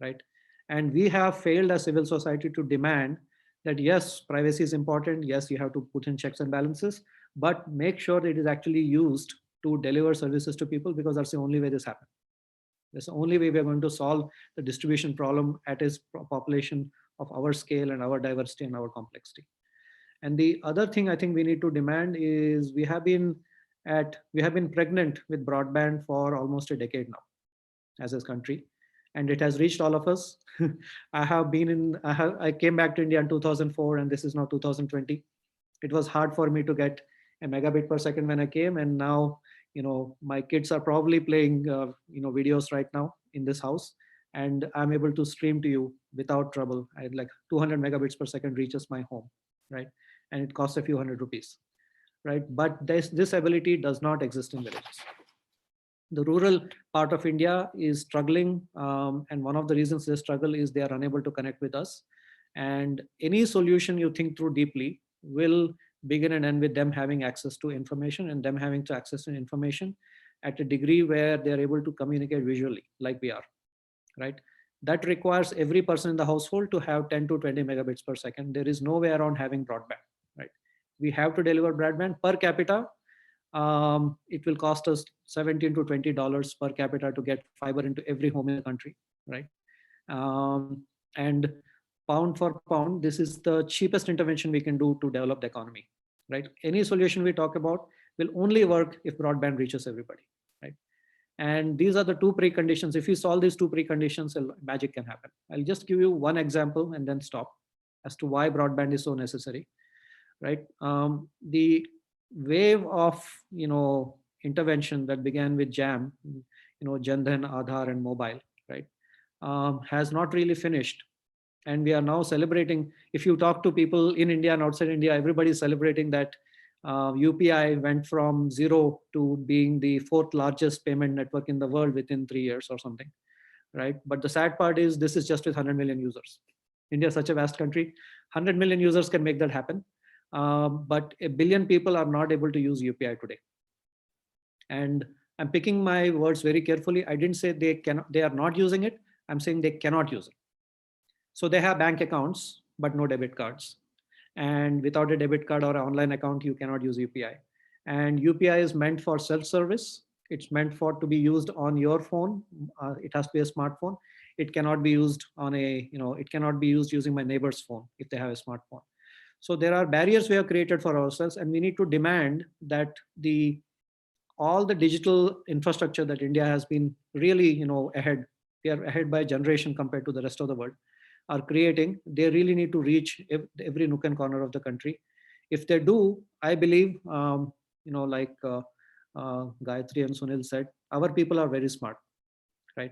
right? And we have failed as civil society to demand that, yes, privacy is important. Yes, you have to put in checks and balances, but make sure that it is actually used to deliver services to people, because that's the only way this happens. That's the only way we are going to solve the distribution problem at its population of our scale and our diversity and our complexity. And the other thing I think we need to demand is, we have been we have been pregnant with broadband for almost a decade now as a country, and it has reached all of us. I came back to India in 2004, and this is now 2020. It was hard for me to get a megabit per second when I came, and now, my kids are probably playing, videos right now in this house, and I'm able to stream to you without trouble. I had like 200 megabits per second reaches my home, right? And it costs a few hundred rupees, right? But this ability does not exist in villages. The rural part of India is struggling, and one of the reasons they struggle is they are unable to connect with us. And any solution you think through deeply will begin and end with them having access to information, and them having to access to information at a degree where they are able to communicate visually like we are, right? That requires every person in the household to have 10 to 20 megabits per second. There is no way around having broadband, right? We have to deliver broadband per capita. It will cost us $17 to $20 per capita to get fiber into every home in the country, right? And pound for pound, this is the cheapest intervention we can do to develop the economy, right? Any solution we talk about will only work if broadband reaches everybody, right? And these are the two preconditions. If you solve these two preconditions, magic can happen. I'll just give you one example and then stop as to why broadband is so necessary, right? The wave of intervention that began with JAM, Jan Dhan, Aadhaar, and mobile, right, has not really finished. And we are now celebrating. If you talk to people in India and outside India, everybody is celebrating that UPI went from 0 to being the 4th largest payment network in the world within 3 years or something, right? But the sad part is this is just with 100 million users. India is such a vast country. 100 million users can make that happen. But 1 billion people are not able to use UPI today. And I'm picking my words very carefully. I didn't say they are not using it. I'm saying they cannot use it. So they have bank accounts, but no debit cards. And without a debit card or an online account, you cannot use UPI. And UPI is meant for self-service. It's meant for to be used on your phone. It has to be a smartphone. It cannot be used on it cannot be used using my neighbor's phone if they have a smartphone. So there are barriers we have created for ourselves, and we need to demand that all the digital infrastructure that India has been really, ahead. We are ahead by a generation compared to the rest of the world. Are creating. They really need to reach every nook and corner of the country. If they do, I believe, like Gayatri and Sunil said, our people are very smart, right?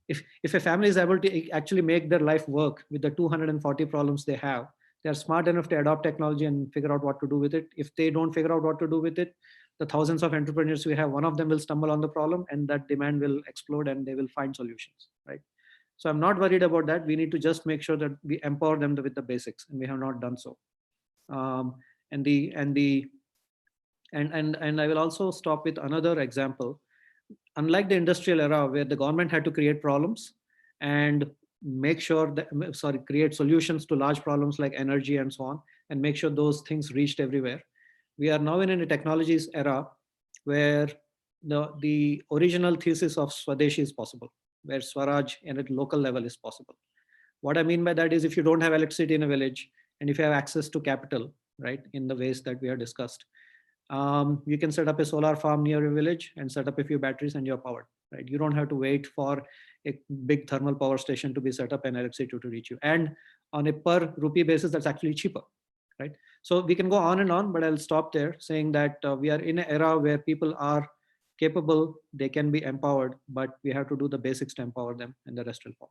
If a family is able to actually make their life work with the 240 problems they have, they are smart enough to adopt technology and figure out what to do with it. If they don't figure out what to do with it, the thousands of entrepreneurs we have, one of them will stumble on the problem, and that demand will explode, and they will find solutions, right? So I'm not worried about that. We need to just make sure that we empower them with the basics, and we have not done so. And I will also stop with another example. Unlike the industrial era where the government had to create problems and make sure that, create solutions to large problems like energy and so on, and make sure those things reached everywhere. We are now in a technologies era where the original thesis of Swadeshi is possible, where Swaraj at a local level is possible. What I mean by that is if you don't have electricity in a village and if you have access to capital, right, in the ways that we have discussed, you can set up a solar farm near your village and set up a few batteries and you're powered, right? You don't have to wait for a big thermal power station to be set up and electricity to reach you. And on a per rupee basis, that's actually cheaper, right? So we can go on and on, but I'll stop there saying that we are in an era where people are capable, they can be empowered, but we have to do the basics to empower them, and the rest will follow.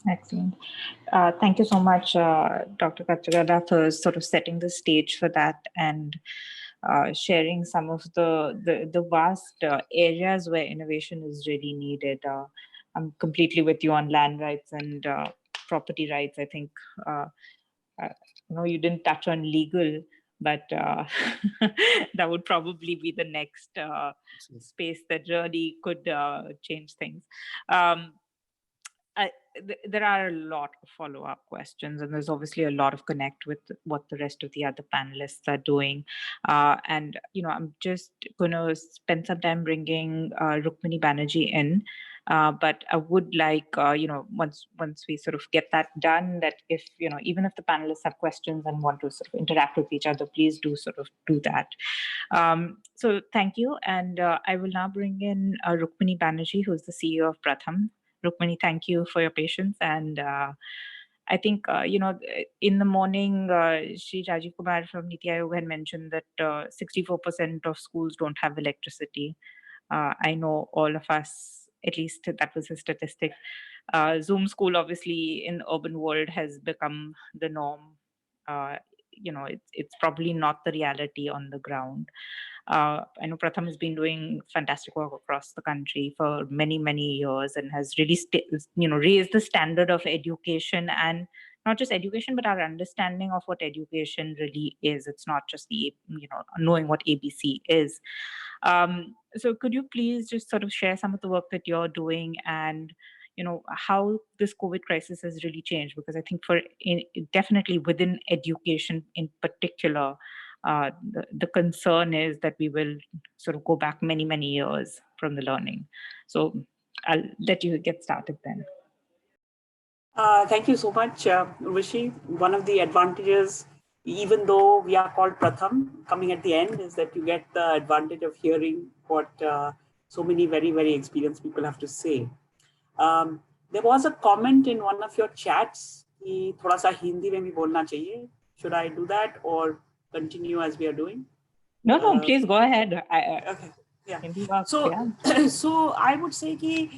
Excellent. Thank you so much, Dr. Kachagada, for sort of setting the stage for that and sharing some of the vast areas where innovation is really needed. I'm completely with you on land rights and property rights. I think, you didn't touch on legal, but that would probably be the next space that really could change things. There are a lot of follow-up questions, and there's obviously a lot of connect with what the rest of the other panelists are doing. And I'm just going to spend some time bringing Rukmini Banerjee in. But I would like, once we sort of get that done, that if, even if the panelists have questions and want to sort of interact with each other, please do sort of do that. So thank you. And I will now bring in Rukmini Banerjee, who's the CEO of Pratham. Rukmini, thank you for your patience. And I think, in the morning, Shri Rajiv Kumar from Niti Aayog had mentioned that 64% of schools don't have electricity. I know all of us, at least that was a statistic. Zoom school, obviously, in urban world has become the norm. It's probably not the reality on the ground. I know Pratham has been doing fantastic work across the country for many, many years and has really, raised the standard of education, and not just education, but our understanding of what education really is. It's not just the, knowing what ABC is. So could you please just sort of share some of the work that you're doing and, how this COVID crisis has really changed? Because I think definitely within education in particular, the concern is that we will sort of go back many, many years from the learning. So I'll let you get started then. Thank you so much, Urvashi. One of the advantages, even though we are called Pratham, coming at the end, is that you get the advantage of hearing what so many very, very experienced people have to say. There was a comment in one of your chats कि थोड़ा सा हिंदी में भी बोलना चाहिए. Should I do that or continue as we are doing? No, please go ahead. Okay. Yeah. So I would say कि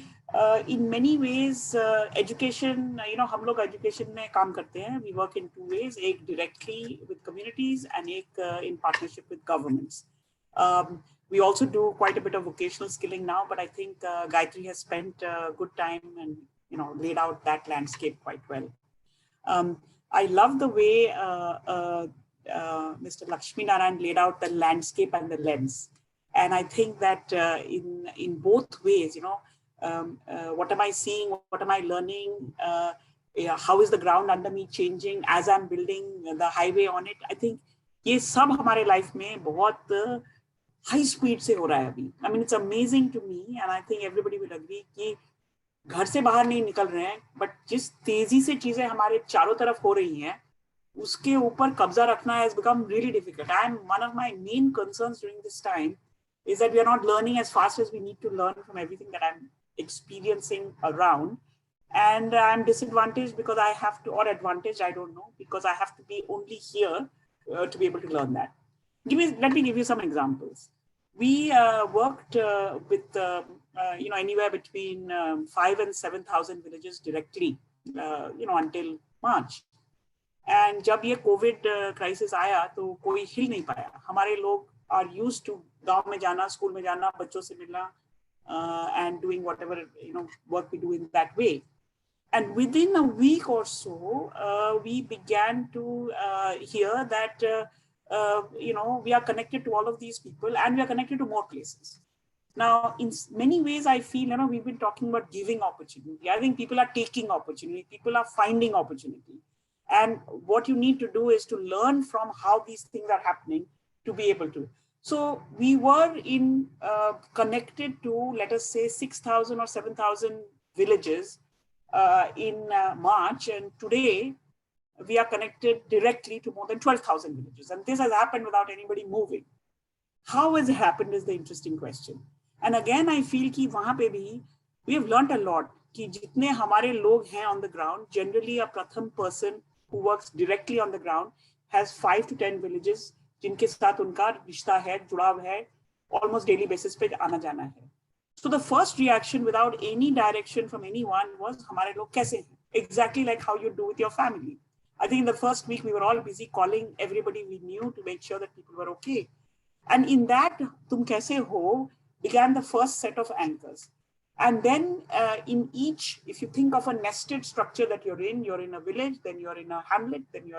in many ways education, हम लोग education में काम करते हैं. We work in two ways, एक directly with communities and एक in partnership with governments. We also do quite a bit of vocational skilling now, but I think Gayatri has spent a good time and laid out that landscape quite well. I love the way Mr. Lakshmi Narayan laid out the landscape and the lens, and I think that in both ways, what am I seeing? What am I learning? How is the ground under me changing as I'm building the highway on it? I think ये सब हमारे life में बहुत high speed से हो रहा है अभी. I mean, it's amazing to me, and I think everybody will agree कि घर से बाहर नहीं निकल रहे हैं, but जिस तेजी से चीजें हमारे चारों तरफ हो रही हैं, उसके ऊपर कब्जा रखना has become really difficult. And one of my main concerns during this time is that we are not learning as fast as we need to learn from everything that I'm experiencing around. And I'm disadvantaged because I have to, or advantaged, I don't know, because I have to be only here to be able to learn that. Let me give you some examples. We worked with anywhere between 5,000 and 7,000 villages directly, until March. And जब ये COVID crisis आया, तो कोई हिल नहीं पाया. हमारे लोग are used to गांव में जाना, स्कूल में जाना, बच्चों से मिलना, and doing whatever work we do in that way. And within a week or so, we began to hear that we are connected to all of these people, and we are connected to more places. Now, in many ways, I feel we've been talking about giving opportunity. I think people are taking opportunity. People are finding opportunity. And what you need to do is to learn from how these things are happening to be able to. So we were connected to, let us say, 6,000 or 7,000 villages in March. And today, we are connected directly to more than 12,000 villages. And this has happened without anybody moving. How has it happened is the interesting question. And again, I feel कि वहाँ पे भी we have learned a lot कि जितने हमारे लोग हैं on the ground, generally a Pratham person who works directly on the ground has 5 to 10 villages जिनके साथ उनका रिश्ता है, जुड़ाव है, almost daily basis पे आना जाना है. So the first reaction without any direction from anyone was हमारे लोग कैसे हैं? Exactly like how you do with your family. I think in the first week we were all busy calling everybody we knew to make sure that people were okay. And in that तुम कैसे हो began the first set of anchors. And then in each, if you think of a nested structure that you're in a village, then you're in a hamlet, then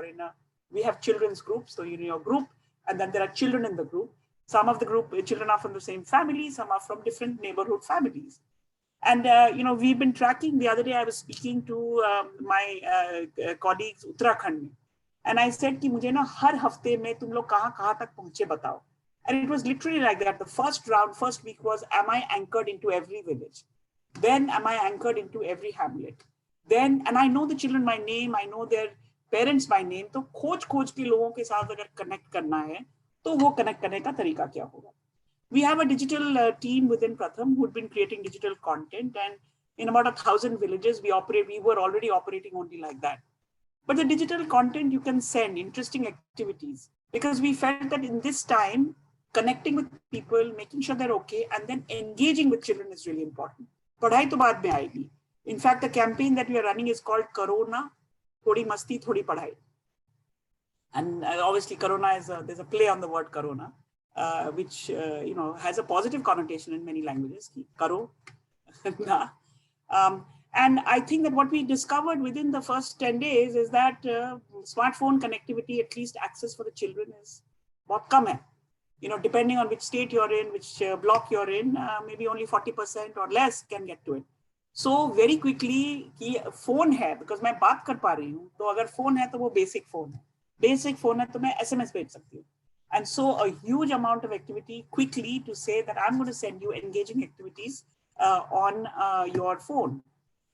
we have children's groups, so you're in your group, and then there are children in the group. Some of the group children are from the same family, some are from different neighborhood families. And we've been tracking. The other day I was speaking to my colleagues Uttarakhand, and I said कि मुझे ना हर हफ्ते में तुम लोग कहाँ तक पहुँचे बताओ. And it was literally like that. The first week was, am I anchored into every village? then am I anchored into every hamlet. Then, and I know the children by name, I know their parents by name. तो खोज के लोगों के साथ अगर connect करना है, तो वो connect करने का तरीका क्या होगा? We have a digital team within Pratham who'd been creating digital content, and in about 1,000 villages, we were already operating only like that. But the digital content you can send, interesting activities, because we felt that in this time, connecting with people, making sure they're okay, and then engaging with children is really important. Padhai to baad mein aayegi. In fact, the campaign that we are running is called Corona, Thodi Masti, Thodi Padhai. And obviously, Corona is there's a play on the word Corona, which has a positive connotation in many languages. Karo, na. And I think that what we discovered within the first 10 days is that smartphone connectivity, at least access for the children, is bahut kam hai. Depending on which state you're in, which block you're in, maybe only 40% or less can get to it. So very quickly, कि phone है, because मैं बात कर पा रही हूँ, तो अगर phone है तो वो basic phone है. Basic phone है तो मैं SMS भेज सकती हूँ. And so a huge amount of activity quickly to say that I'm going to send you engaging activities on your phone.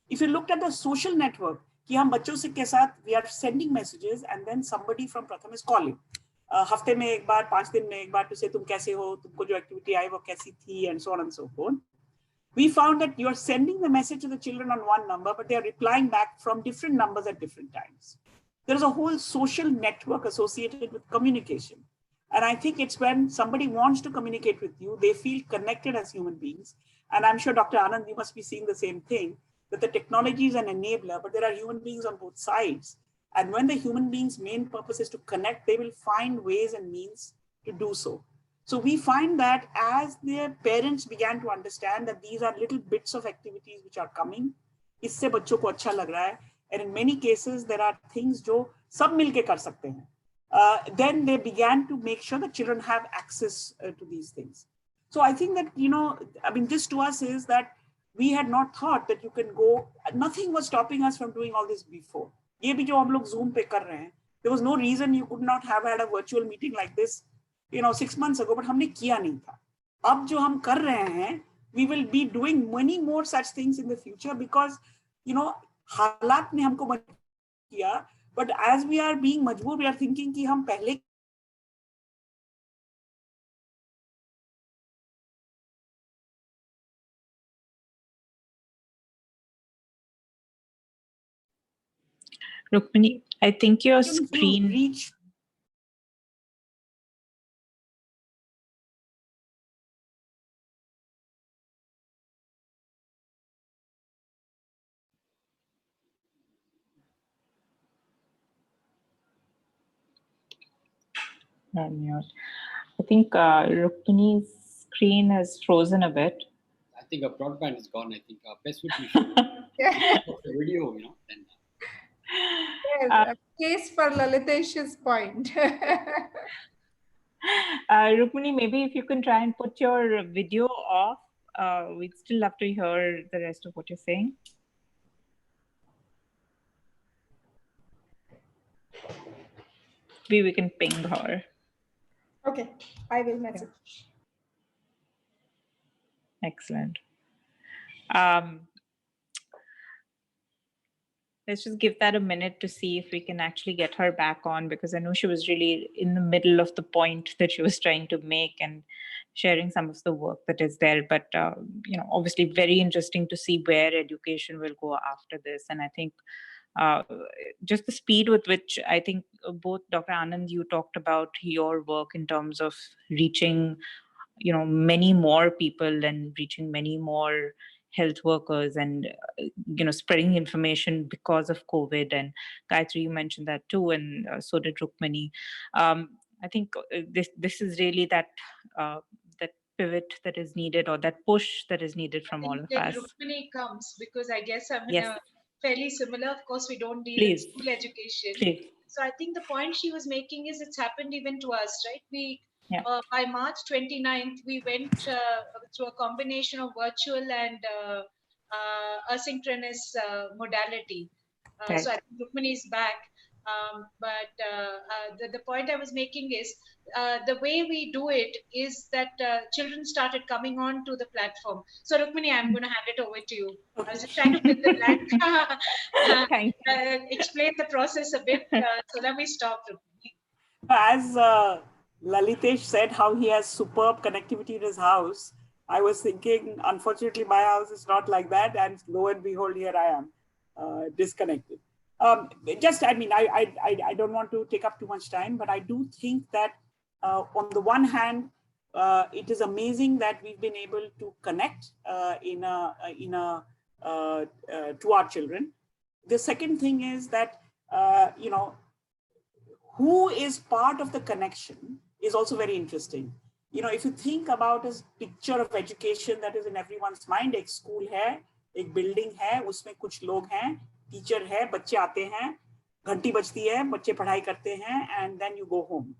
If you looked at the social network, कि हम बच्चों से के साथ we are sending messages and then somebody from Pratham is calling. हफ्ते में एक बार, 5 दिन में एक बार to say तुम कैसे हो, तुमको जो activity आई वो कैसी थी, and so on and so forth. We found that you are sending the message to the children on one number, but they are replying back from different numbers at different times. There is a whole social network associated with communication. And I think it's when somebody wants to communicate with you, they feel connected as human beings. And I'm sure, Dr. Anand, you must be seeing the same thing, that the technology is an enabler, but there are human beings on both sides. And when the human being's main purpose is to connect, they will find ways and means to do so. So we find that as their parents began to understand that these are little bits of activities which are coming, isse bachcho ko acha lag raha hai, and in many cases there are things jo sab milke kar sakte hain. Then they began to make sure that children have access to these things. So I think that, this to us is that we had not thought that you can go, nothing was stopping us from doing all this before. Ye bhi jo hum log Zoom pe kar rahe hain, there was no reason you could not have had a virtual meeting like this 6 months ago, but हमने किया नहीं था. अब जो हम कर रहे हैं, we will be doing many more such things in the future because, हालात ने हमको मजबूर किया, but as we are being मजबूर, we are thinking कि हम पहले Rukmini, I think your screen reach. I think Rukmini's screen has frozen a bit. I think our broadband is gone. I think best would be the video, then. Yes, case for Lalitesh's point. Rukmini, maybe if you can try and put your video off, we'd still love to hear the rest of what you're saying. Maybe we can ping her. Okay, I will message. Excellent. Let's just give that a minute to see if we can actually get her back on, because I know she was really in the middle of the point that she was trying to make and sharing some of the work that is there. But, obviously very interesting to see where education will go after this. And I think just the speed with which I think both Dr. Anand, you talked about your work in terms of reaching, many more people and reaching many more health workers and, spreading information because of COVID. And Gayatri, you mentioned that too, and so did Rukmini. I think this is really that pivot that is needed, or that push that is needed from all of us. Rukmini comes, because I guess I'm Yes. in a fairly similar, of course, we don't deal Please. in school education. Please. So I think the point she was making is it's happened even to us, right? Yeah. By March 29th, we went through a combination of virtual and asynchronous modality. Right. So I think Rukmini is back. The point I was making is the way we do it is that children started coming on to the platform. So Rukmini, I'm going to hand it over to you. I was just trying to fill the blank. Thank you. Explain the process a bit. So let me stop, Rukmini. As Lalitesh said, how he has superb connectivity in his house, I was thinking, unfortunately, my house is not like that. And lo and behold, here I am, disconnected. I don't want to take up too much time, but I do think that on the one hand, it is amazing that we've been able to connect to our children. The second thing is that, who is part of the connection is also very interesting. If you think about a picture of education that is in everyone's mind, एक school है, एक building है, उसमें कुछ लोग हैं, teacher है, बच्चे आते हैं, घंटी बजती है, बच्चे पढ़ाई करते हैं, and then you go home.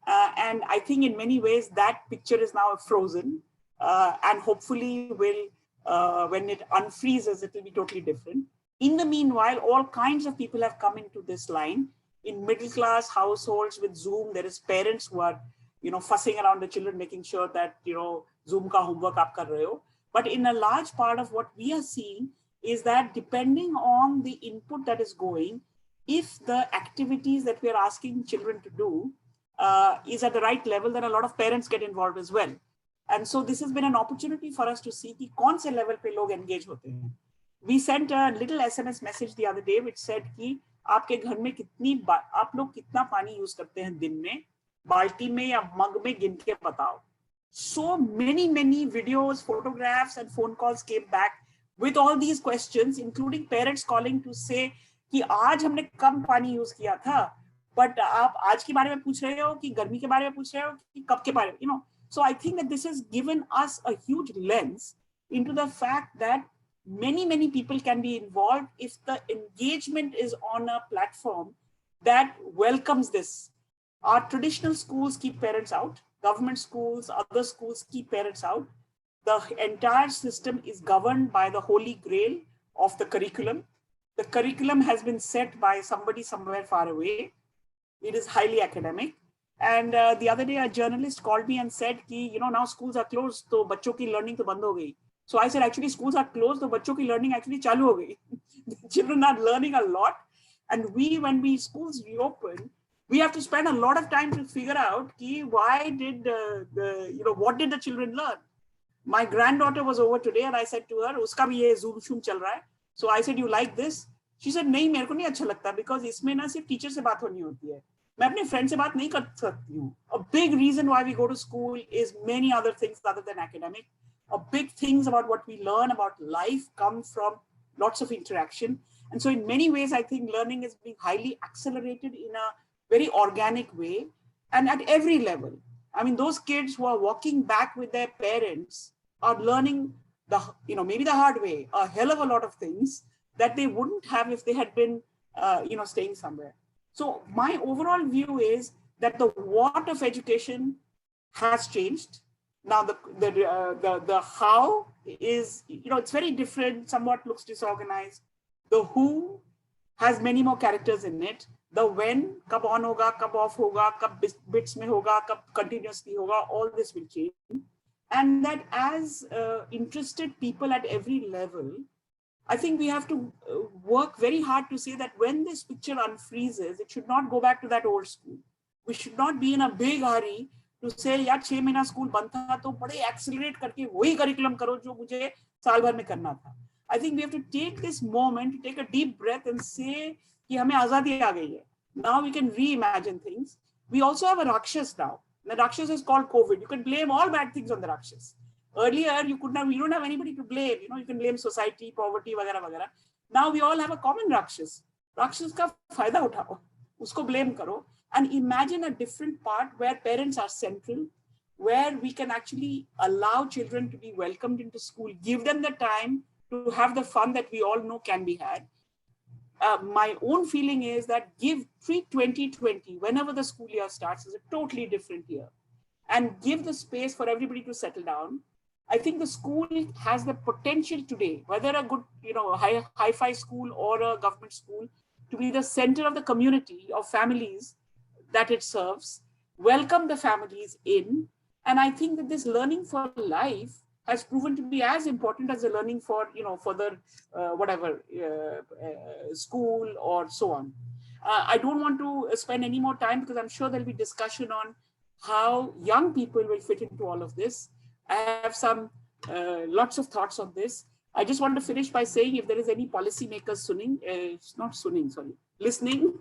And I think in many ways that picture is now frozen, and hopefully when it unfreezes, it will be totally different. In the meanwhile, all kinds of people have come into this line. In middle class households with Zoom, there is parents who are, fussing around the children, making sure that, Zoom ka homework aap kar rahe ho. But in a large part of what we are seeing is that depending on the input that is going, if the activities that we are asking children to do is at the right level, then a lot of parents get involved as well. And so this has been an opportunity for us to see ki kaun se level pe log engage hote hain. We sent a little SMS message the other day which said ki आपके घर में आप लोग कितना पानी use करते हैं दिन में, बाल्टी में या मग में गिन के बताओ. So many videos, photographs and phone calls came back with all these questions, including parents calling to say कि आज हमने कम पानी यूज किया था, but आप आज के बारे में पूछ रहे हो कि गर्मी के बारे में पूछ रहे हो कि कब के बारे में, So I think that this has given us a huge lens into the fact that many people can be involved if the engagement is on a platform that welcomes this. Our traditional schools keep parents out, government schools, other schools keep parents out. The entire system is governed by the holy grail of the curriculum. The curriculum has been set by somebody somewhere far away. It is highly academic. And the other day, a journalist called me and said, now schools are closed, so bachcho ki learning to band ho gayi. So I said, actually, schools are closed, so bachcho ki learning actually chalu ho gayi. The children are learning a lot. And when schools reopen, we have to spend a lot of time to figure out why did what did the children learn? My granddaughter was over today and I said to her, uska bhi ye Zoom shoom chal raha hai. So I said, you like this? She said, nahi, mere ko nahi acha lagta because isme na sirf teacher se baat honi hoti hai. मैं अपने friend से बात नहीं कर सकती हूँ. A big reason why we go to school is many other things other than academic. A big things about what we learn about life come from lots of interaction. And so in many ways, I think learning is being highly accelerated in a very organic way and at every level. I mean, those kids who are walking back with their parents are learning maybe the hard way, a hell of a lot of things that they wouldn't have if they had been, staying somewhere. So my overall view is that the what of education has changed. Now the how is, it's very different, somewhat looks disorganized. The who has many more characters in it. The when, kab on hoga, kab off hoga, kab bits mein hoga, kab continuously hoga, all this will change. And that as interested people at every level, I think we have to work very hard to say that when this picture unfreezes, it should not go back to that old school. We should not be in a big hurry to say, yaar 6 mahina school band tha, to bade accelerate karke wahi curriculum karo jo mujhe saal bhar mein karna tha. I think we have to take this moment to take a deep breath and say ki hame azadi aa gayi hai. Now we can reimagine things. We also have a Rakshas now. The Rakshas is called COVID. You can blame all bad things on the Rakshas. Earlier, you don't have anybody to blame. You can blame society, poverty, वगैरह वगैरह. Now we all have a common Rakshas. Rakshas का फायदा उठाओ, उसको blame करो, and imagine a different part where parents are central, where we can actually allow children to be welcomed into school, give them the time to have the fun that we all know can be had. My own feeling is that treat 2020, whenever the school year starts, is a totally different year, and give the space for everybody to settle down. I think the school has the potential today, whether a good, hi-fi school or a government school, to be the center of the community of families that it serves, welcome the families in. And I think that this learning for life has proven to be as important as the learning for, further school or so on. I don't want to spend any more time because I'm sure there'll be discussion on how young people will fit into all of this. I have some lots of thoughts on this. I just want to finish by saying, if there is any policymakers listening,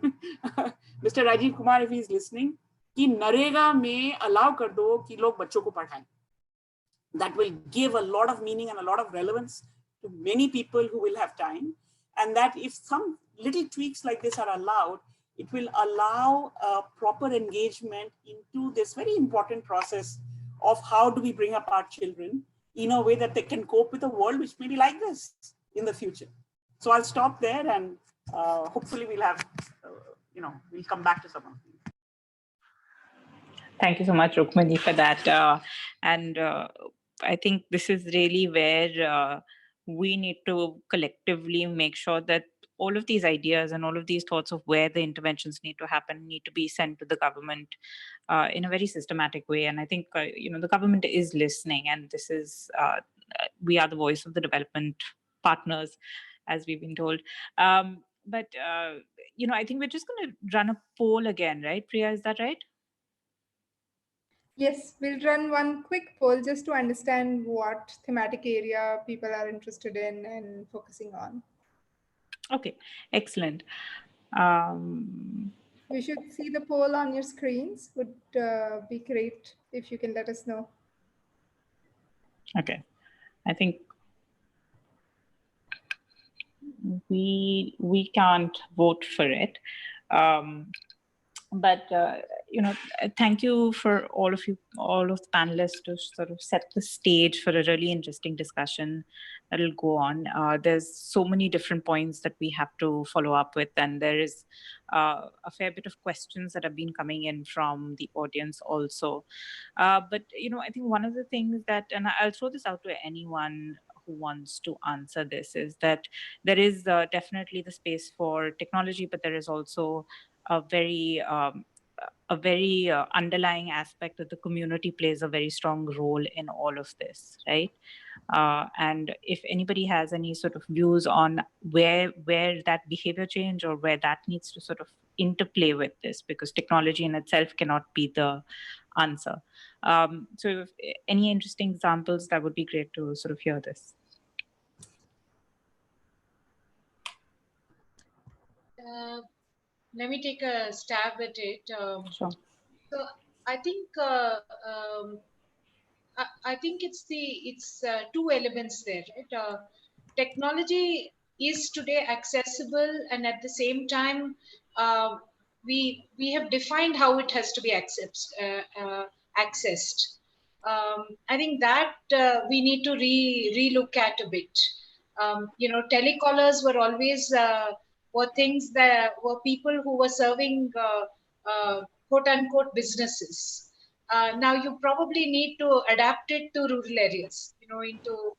Mr. Rajiv Kumar, if he's listening, कि नरेगा में allow कर दो कि लोग बच्चों को पढ़ाएं. That will give a lot of meaning and a lot of relevance to many people who will have time. And that if some little tweaks like this are allowed, it will allow a proper engagement into this very important process of how do we bring up our children in a way that they can cope with a world which may be like this in the future. So I'll stop there, and hopefully we'll have, we'll come back to some of these. Thank you so much, Rukmini, for that. I think this is really where we need to collectively make sure that all of these ideas and all of these thoughts of where the interventions need to happen need to be sent to the government in a very systematic way. And I think, the government is listening, and this is, we are the voice of the development partners, as we've been told. But I think we're just going to run a poll again, right, Priya? Is that right? Yes, we'll run one quick poll just to understand what thematic area people are interested in and focusing on. Okay, excellent. We should see the poll on your screens. Would be great if you can let us know. Okay, I think we can't vote for it. But thank you for all of the panelists to sort of set the stage for a really interesting discussion that'll go on. There's so many different points that we have to follow up with, and there is a fair bit of questions that have been coming in from the audience also. But I think one of the things that, and I'll throw this out to anyone who wants to answer this, is that there is definitely the space for technology, but there is also a very underlying aspect that the community plays a very strong role in all of this, right? And if anybody has any sort of views on where that behavior change or where that needs to sort of interplay with this, because technology in itself cannot be the answer. So if any interesting examples, that would be great to sort of hear this. Let me take a stab at it. Sure. So I think it's two elements there, right? Technology is today accessible, and at the same time, we have defined how it has to be accessed. I think that we need to relook at a bit. Telecallers were always were things that were people who were serving quote unquote businesses. Now you probably need to adapt it to rural areas, into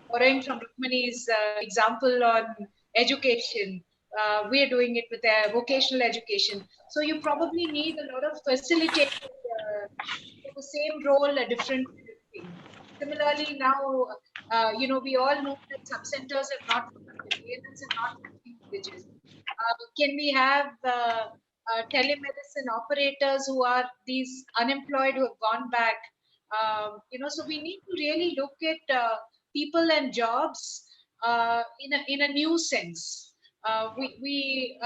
borrowing from Rukmini's example on education. We are doing it with vocational education. So you probably need a lot of facilitators for the same role, a different thing. Similarly, now, we all know that sub-centers have not ANMs have not reached villages. Can we have telemedicine operators who are these unemployed who have gone back? So we need to really look at people and jobs in a new sense. We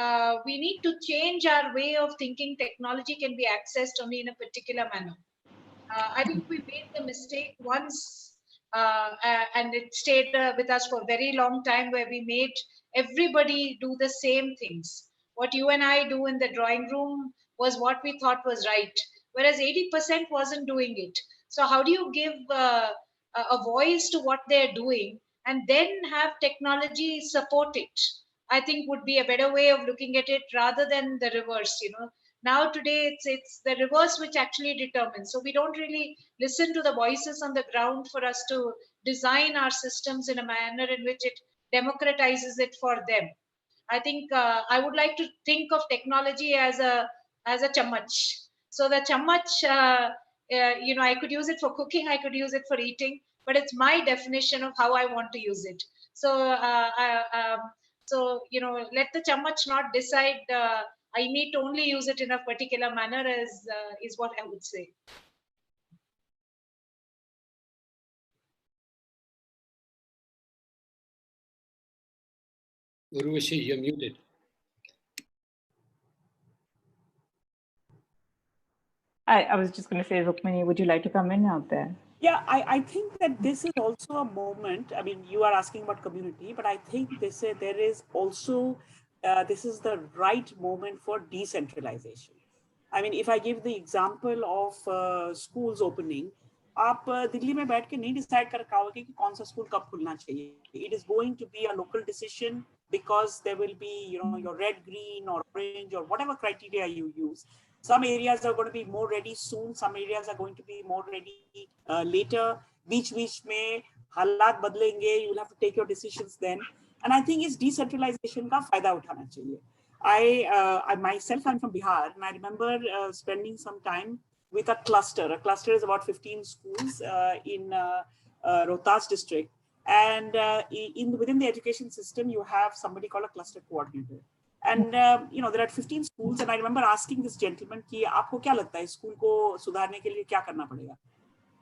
need to change our way of thinking. Technology can be accessed only in a particular manner. I think we made the mistake once, and it stayed with us for a very long time, where we made everybody do the same things. What you and I do in the drawing room was what we thought was right, whereas 80% wasn't doing it. So how do you give a voice to what they're doing and then have technology support it? I think would be a better way of looking at it, rather than the reverse. Now today it's the reverse which actually determines. So we don't really listen to the voices on the ground for us to design our systems in a manner in which it democratizes it for them. I think I would like to think of technology as a chammach. So the chammach, I could use it for cooking, I could use it for eating, but it's my definition of how I want to use it. So, let the chammach not decide. I need to only use it in a particular manner, is what I would say. Urvashi, you're muted. I was just going to say, Rukmini, would you like to come in out there? Yeah, I think that this is also a moment. I mean, you are asking about community, but I think there is also, this is the right moment for decentralization. I mean, if I give the example of schools opening, आप दिल्ली में बैठ के नहीं decide कर पाओगे कि कौन सा school कब खुलना चाहिए. It is going to be a local decision because there will be, your red, green, or orange, or whatever criteria you use. Some areas are going to be more ready soon. Some areas are going to be more ready later. Beach mein halat badlenge. You'll have to take your decisions then. And I think it's decentralization ka fayda uthana chahiye. I myself, I'm from Bihar, and I remember spending some time with a cluster. A cluster is about 15 schools in Rohtas district. And within the education system, you have somebody called a cluster coordinator. And there are 15 schools, and I remember asking this gentleman, "Ki aapko kya lagta hai school ko sudharne ke liye kya karna padega?"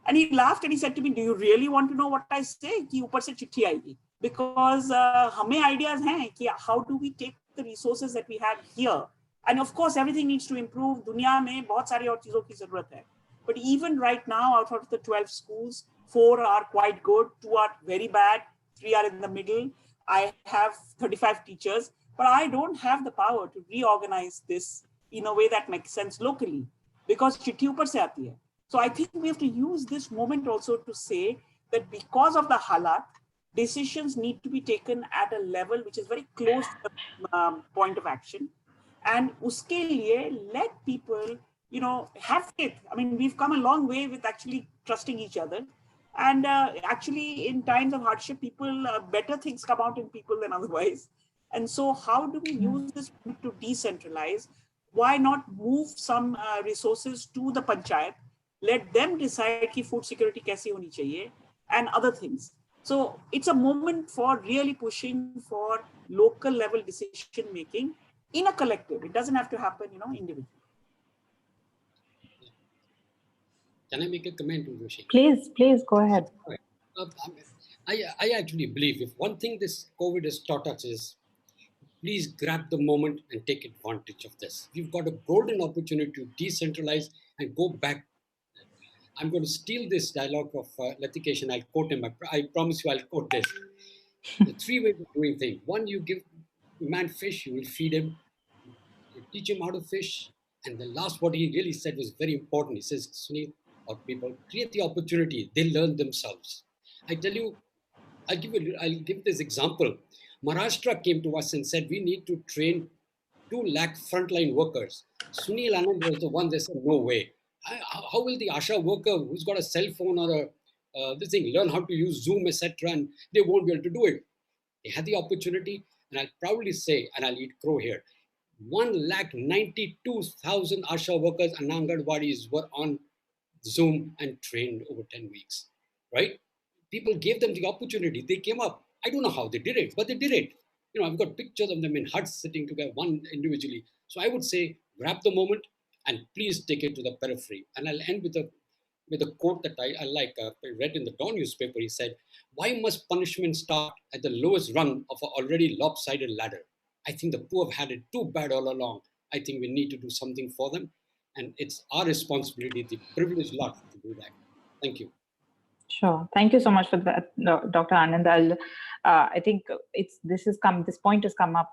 And he laughed and he said to me, "Do you really want to know what I say? Ki upar se chitti aayegi." Because hame ideas hain ki how do we take the resources that we have here, and of course everything needs to improve. Duniya mein bahut sari aur cheezon ki zarurat hai. But even right now, out of the 12 schools, 4 are quite good, 2 are very bad, 3 are in the middle. I have 35 teachers. But I don't have the power to reorganize this in a way that makes sense locally because chitti upar se aati hai. So I think we have to use this moment also to say that because of the halat, decisions need to be taken at a level which is very close to the point of action. And uske liye let people, have faith. I mean, we've come a long way with actually trusting each other. And actually, in times of hardship, people, better things come out in people than otherwise. And so how do we use this to decentralize? Why not move some resources to the panchayat? Let them decide ki food security kaise honi chahiye and other things. So it's a moment for really pushing for local level decision making in a collective. It doesn't have to happen, individually. Can I make a comment, Urvashi? Please go ahead. I actually believe if one thing this COVID has taught us is please grab the moment and take advantage of this. We've got a golden opportunity to decentralize and go back. I'm going to steal this dialogue of Latikesh and I'll quote him. I promise you I'll quote this. The 3 ways of doing things. One, you give a man fish, you will feed him. You teach him how to fish. And the last, what he really said was very important. He says, Sunil, or people, create the opportunity. They learn themselves. I tell you, I'll give this example. Maharashtra came to us and said, we need to train 2 lakh frontline workers. Sunil Anand was the one that said, no way. How will the Asha worker who's got a cell phone or this thing learn how to use Zoom, etc., and they won't be able to do it? They had the opportunity, and I'll proudly say, and I'll eat crow here, 192,000 Asha workers and Anganwadis were on Zoom and trained over 10 weeks, right? People gave them the opportunity. They came up. I don't know how they did it, but they did it. I've got pictures of them in huts sitting together, one individually. So I would say, grab the moment and please take it to the periphery. And I'll end with a quote that I like. I read in the Dawn newspaper. He said, "Why must punishment start at the lowest rung of an already lopsided ladder? I think the poor have had it too bad all along. I think we need to do something for them. And it's our responsibility, the privileged lot, to do that." Thank you. Sure. Thank you so much for that, Dr. Anand. I think this point has come up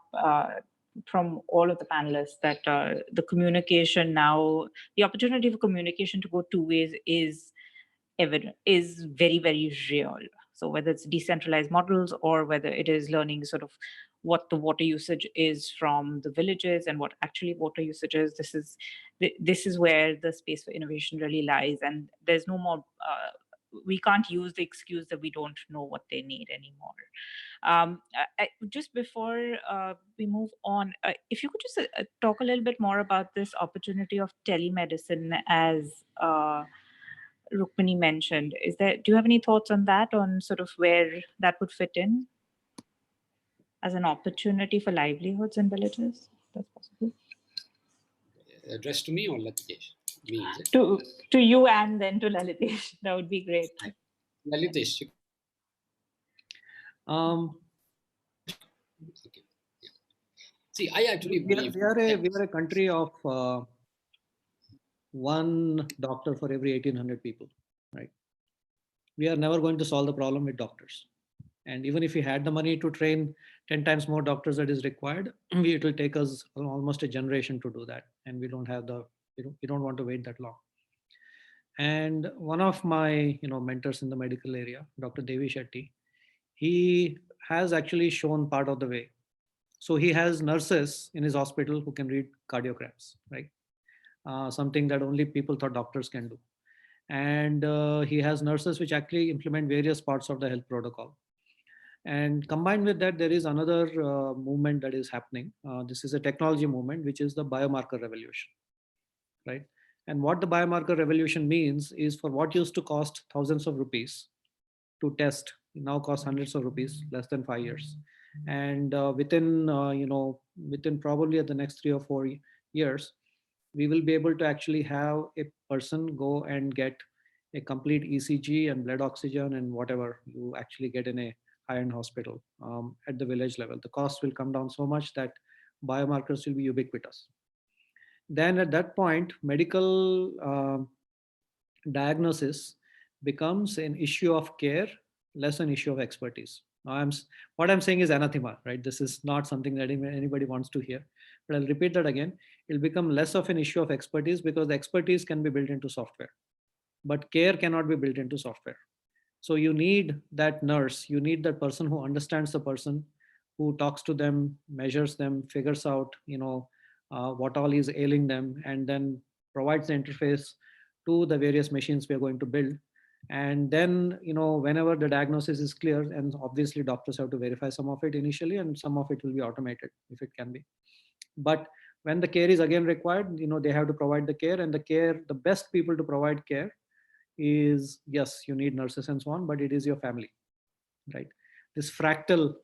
from all of the panelists that the communication now, the opportunity for communication to go 2 ways is evident, is very, very real. So whether it's decentralized models or whether it is learning sort of what the water usage is from the villages and what actually water usage is, this is where the space for innovation really lies. And there's no more, we can't use the excuse that we don't know what they need anymore. Just before we move on, if you could just talk a little bit more about this opportunity of telemedicine, as Rukmini mentioned. Do you have any thoughts on that, on sort of where that would fit in as an opportunity for livelihoods in villages? If that's possible. Addressed to me or Lalitesh? Me, is it? To you and then to Lalitesh. That would be great. Lalitesh. Okay. Yeah. See, I actually believe we are a country of one doctor for every 1,800 people, right? We are never going to solve the problem with doctors. And even if we had the money to train 10 times more doctors that is required, it will take us almost a generation to do that. And we don't have we don't want to wait that long. And one of my mentors in the medical area, Dr. Devi Shetty, he has actually shown part of the way. So he has nurses in his hospital who can read cardiograms, right? Something that only people thought doctors can do. And he has nurses which actually implement various parts of the health protocol. And combined with that, there is another movement that is happening. This is a technology movement, which is the biomarker revolution, right? And what the biomarker revolution means is, for what used to cost thousands of rupees to test, now costs hundreds of rupees, less than 5 years. And within probably at the next 3 or 4 years, we will be able to actually have a person go and get a complete ECG and blood oxygen and whatever you actually get in a high-end hospital at the village level. The cost will come down so much that biomarkers will be ubiquitous. Then at that point, medical diagnosis becomes an issue of care, less an issue of expertise. Now, what I'm saying is anathema, right? This is not something that anybody wants to hear, but I'll repeat that again. It'll become less of an issue of expertise, because the expertise can be built into software, but care cannot be built into software. So you need that nurse, you need that person who understands the person, who talks to them, measures them, figures out, what all is ailing them, and then provides the interface to the various machines we are going to build. And then, whenever the diagnosis is clear, and obviously doctors have to verify some of it initially, and some of it will be automated if it can be. But when the care is again required, they have to provide the care, and the best people to provide care is, yes, you need nurses and so on, but it is your family, right? This fractal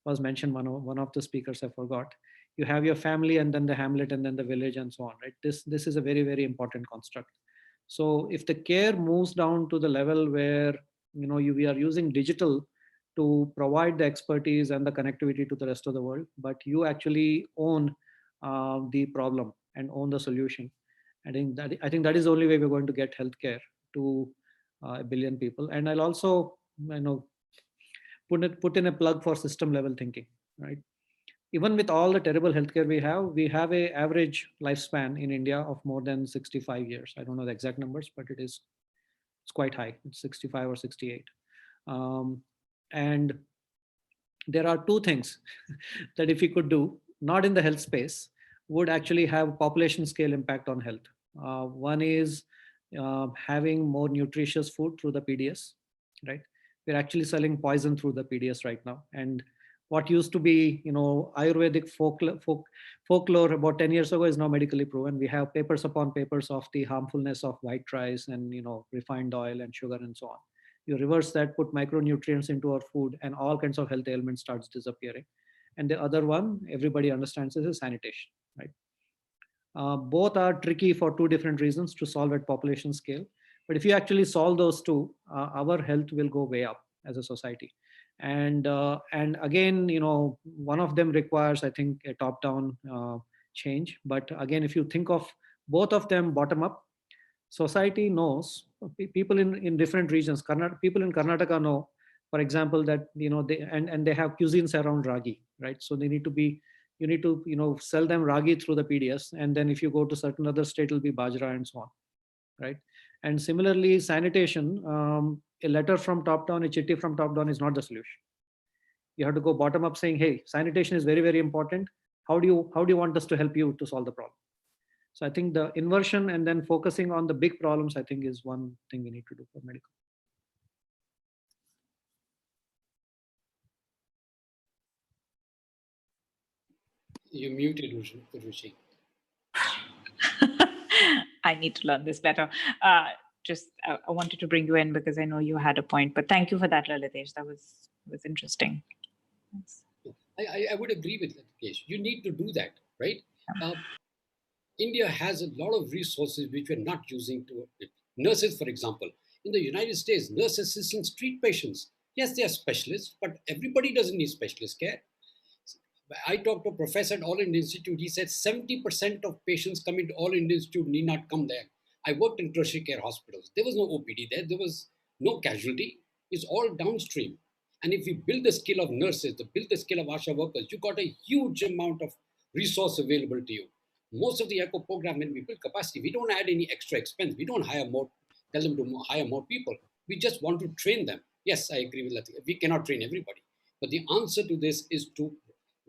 was mentioned, one of the speakers, I forgot. You have your family, and then the hamlet, and then the village, and so on, right? This is a very, very important construct. So if the care moves down to the level where we are using digital to provide the expertise and the connectivity to the rest of the world, but you actually own the problem and own the solution, I think that is the only way we're going to get healthcare to 1 billion people. And I'll also put in a plug for system level thinking, right? Even with all the terrible healthcare we have a average lifespan in India of more than 65 years. I don't know the exact numbers, but it's quite high. It's 65 or 68. And there are two things that if we could do, not in the health space, would actually have population scale impact on health. One is having more nutritious food through the PDS, right? We're actually selling poison through the PDS right now. And what used to be, Ayurvedic folklore about 10 years ago is now medically proven. We have papers upon papers of the harmfulness of white rice and, refined oil and sugar and so on. You reverse that, put micronutrients into our food, and all kinds of health ailments starts disappearing. And the other one, everybody understands, is sanitation, right? Both are tricky for two different reasons to solve at population scale. But if you actually solve those two, our health will go way up as a society. And again, one of them requires, I think, a top-down change. But again, if you think of both of them bottom up, society knows, people in different regions, people in Karnataka know, for example, that they have cuisines around ragi, right? So you need to sell them ragi through the PDS, and then if you go to certain other state, it'll be bajra and so on, right? And similarly, sanitation, a letter from top down, a chitti from top down is not the solution. You have to go bottom up, saying, hey, sanitation is very, very important. How do you want us to help you to solve the problem? So I think the inversion and then focusing on the big problems, I think, is one thing we need to do for medical. You're muted, Ruchi. I need to learn this better. I wanted to bring you in because I know you had a point, but thank you for that, Lalitesh. That was interesting. Thanks. I would agree with that, Kesh. You need to do that, right? India has a lot of resources which we're not using to nurses, for example. In the United States, nurse assistants treat patients. Yes, they are specialists, but everybody doesn't need specialist care. I talked to a professor at All India Institute. He said 70% of patients coming to All India Institute need not come there. I worked in tertiary care hospitals. There was no OPD there. There was no casualty. It's all downstream. And if we build the skill of nurses, build the skill of ASHA workers, you got a huge amount of resource available to you. Most of the ECHO program, when we build capacity, we don't add any extra expense. We don't hire more, tell them to hire more people. We just want to train them. Yes, I agree with that. We cannot train everybody. But the answer to this is to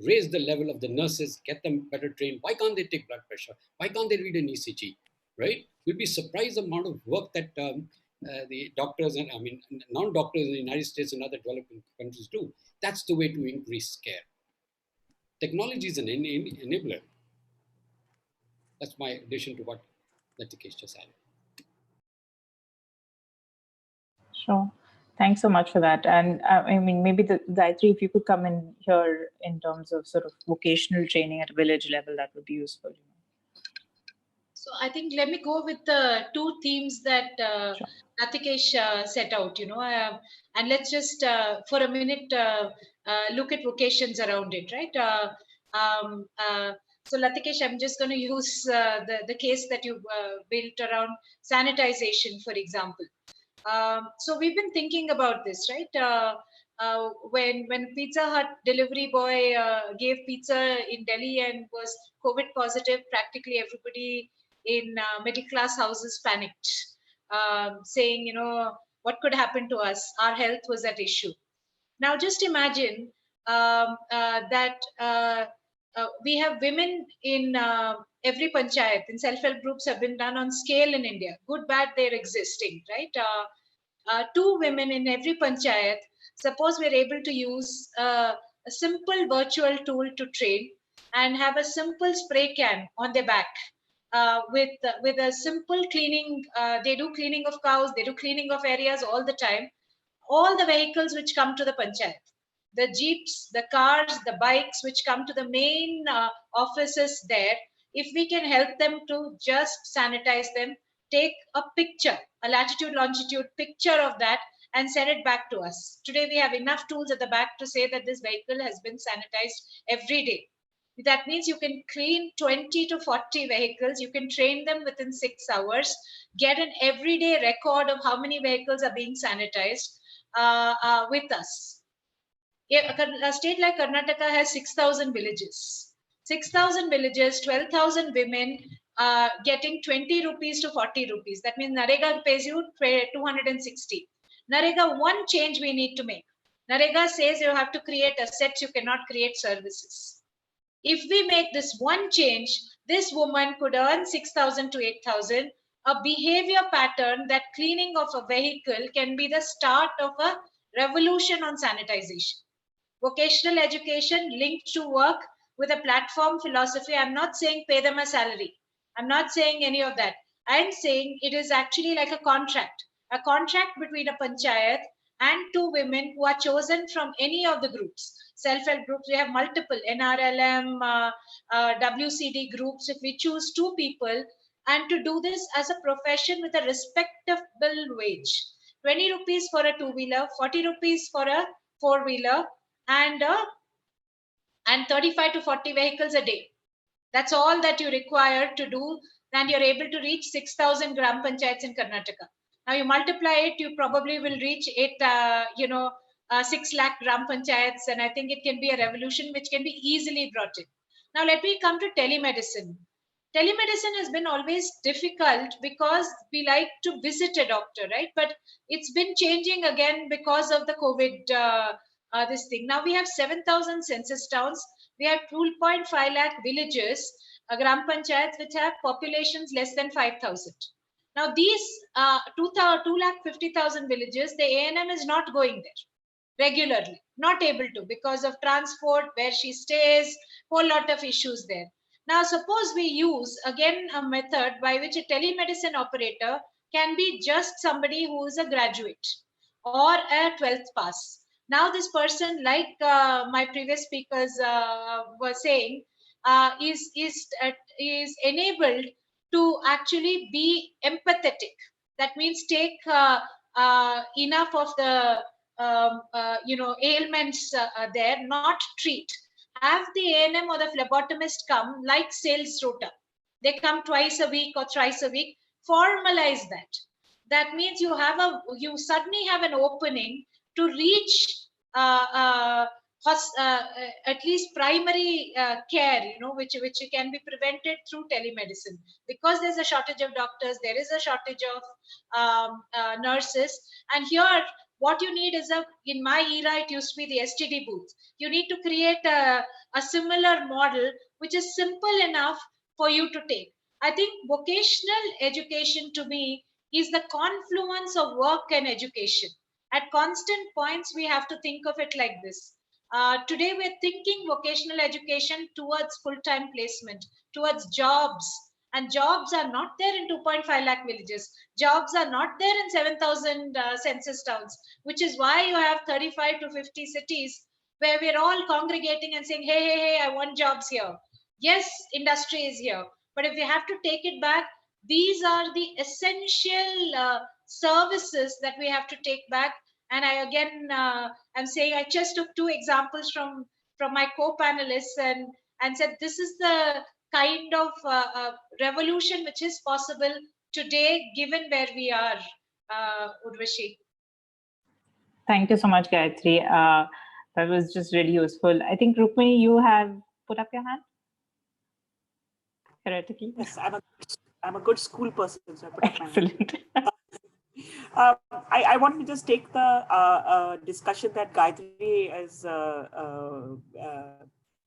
raise the level of the nurses, get them better trained. Why can't they take blood pressure? Why can't they read an ECG, right? You'll be surprised the amount of work that the doctors and non-doctors in the United States and other developing countries do. That's the way to increase care. Technology is an enabler. That's my addition to what Lalitesh just added. Sure. Thanks so much for that. And I mean, maybe Gayatri, if you could come in here in terms of sort of vocational training at a village level, that would be useful. So I think let me go with the two themes that Sure. Lalitesh set out, and let's just for a minute look at vocations around it, right? So Lalitesh, I'm just going to use the case that you built around sanitization, for example. So we've been thinking about this, right? When Pizza Hut delivery boy gave pizza in Delhi and was COVID positive, practically everybody in middle class houses panicked, saying, what could happen to us? Our health was at issue. Now just imagine that we have women in every panchayat, in self-help groups have been done on scale in India. Good, bad, they're existing, right? 2 women in every panchayat. Suppose we're able to use a simple virtual tool to train and have a simple spray can on their back with a simple cleaning. They do cleaning of cows, they do cleaning of areas all the time. All the vehicles which come to the panchayat, the jeeps, the cars, the bikes which come to the main offices there, if we can help them to just sanitize them, take a picture, a latitude, longitude picture of that and send it back to us. Today we have enough tools at the back to say that this vehicle has been sanitized every day. That means you can clean 20 to 40 vehicles. You can train them within 6 hours, get an everyday record of how many vehicles are being sanitized with us. A state like Karnataka has 6,000 villages. 6,000 villages, 12,000 women getting 20 rupees to 40 rupees. That means Narega pays you 260. Narega, one change we need to make. Narega says you have to create assets, you cannot create services. If we make this one change, this woman could earn 6,000 to 8,000. A behavior pattern that cleaning of a vehicle can be the start of a revolution on sanitization. Vocational education linked to work with a platform philosophy. I'm not saying pay them a salary. I'm not saying any of that. I'm saying it is actually like a contract between a panchayat and 2 women who are chosen from any of the groups. Self-help groups, we have multiple, NRLM, WCD groups. If we choose 2 people and to do this as a profession with a respectable wage, 20 rupees for a 2-wheeler, 40 rupees for a 4-wheeler, and 35 to 40 vehicles a day. That's all that you require to do, and you're able to reach 6,000 gram panchayats in Karnataka. Now you multiply it, you probably will reach 6 lakh gram panchayats, and I think it can be a revolution which can be easily brought in. Now let me come to telemedicine. Telemedicine has been always difficult because we like to visit a doctor, right? But it's been changing again because of the COVID this thing. Now we have 7,000 census towns. We have 2.5 lakh villages, gram panchayats, which have populations less than 5,000. Now these 2,50,000 villages, the ANM is not going there regularly, not able to because of transport, where she stays, whole lot of issues there. Now, suppose we use again a method by which a telemedicine operator can be just somebody who is a graduate or a 12th pass. Now, this person, like my previous speakers were saying, is enabled to actually be empathetic. That means take enough of the ailments there, not treat. Have the A&M or the phlebotomist come like sales rota. They come twice a week or thrice a week. Formalize that. That means you suddenly have an opening to reach at least primary care, which can be prevented through telemedicine. Because there's a shortage of doctors, there is a shortage of nurses, and here what you need is in my era, it used to be the STD booth. You need to create a similar model, which is simple enough for you to take. I think vocational education to me is the confluence of work and education. At constant points, we have to think of it like this. Today, we're thinking vocational education towards full-time placement, towards jobs. And jobs are not there in 2.5 lakh villages. Jobs are not there in 7,000 census towns, which is why you have 35 to 50 cities where we're all congregating and saying, hey, I want jobs here. Yes, industry is here. But if we have to take it back, these are the essential services that we have to take back. And I again, I'm saying I just took two examples from my co-panelists and said this is the kind of revolution which is possible today, given where we are, Urvashi. Thank you so much, Gayatri. That was just really useful. I think, Rukmini, you have put up your hand? Theoretically. Yes, I'm a good school person, so I put up my hand. Excellent. I want to just take the discussion that Gayatri has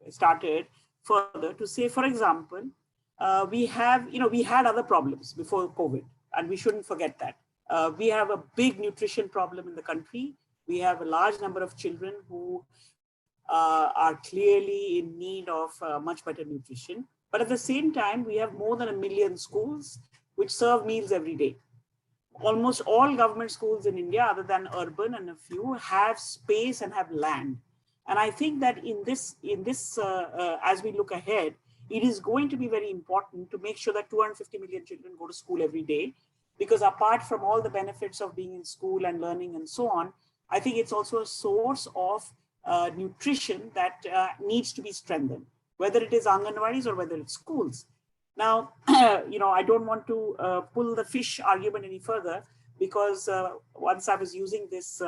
started further to say, for example, we had other problems before COVID, and we shouldn't forget that. We have a big nutrition problem in the country. We have a large number of children who are clearly in need of much better nutrition. But at the same time, we have more than 1 million schools which serve meals every day. Almost all government schools in India, other than urban and a few, have space and have land. And I think that in this, as we look ahead, it is going to be very important to make sure that 250 million children go to school every day, because apart from all the benefits of being in school and learning and so on, I think it's also a source of nutrition that needs to be strengthened, whether it is Anganwadis or whether it's schools. Now, I don't want to pull the fish argument any further, because once I was using this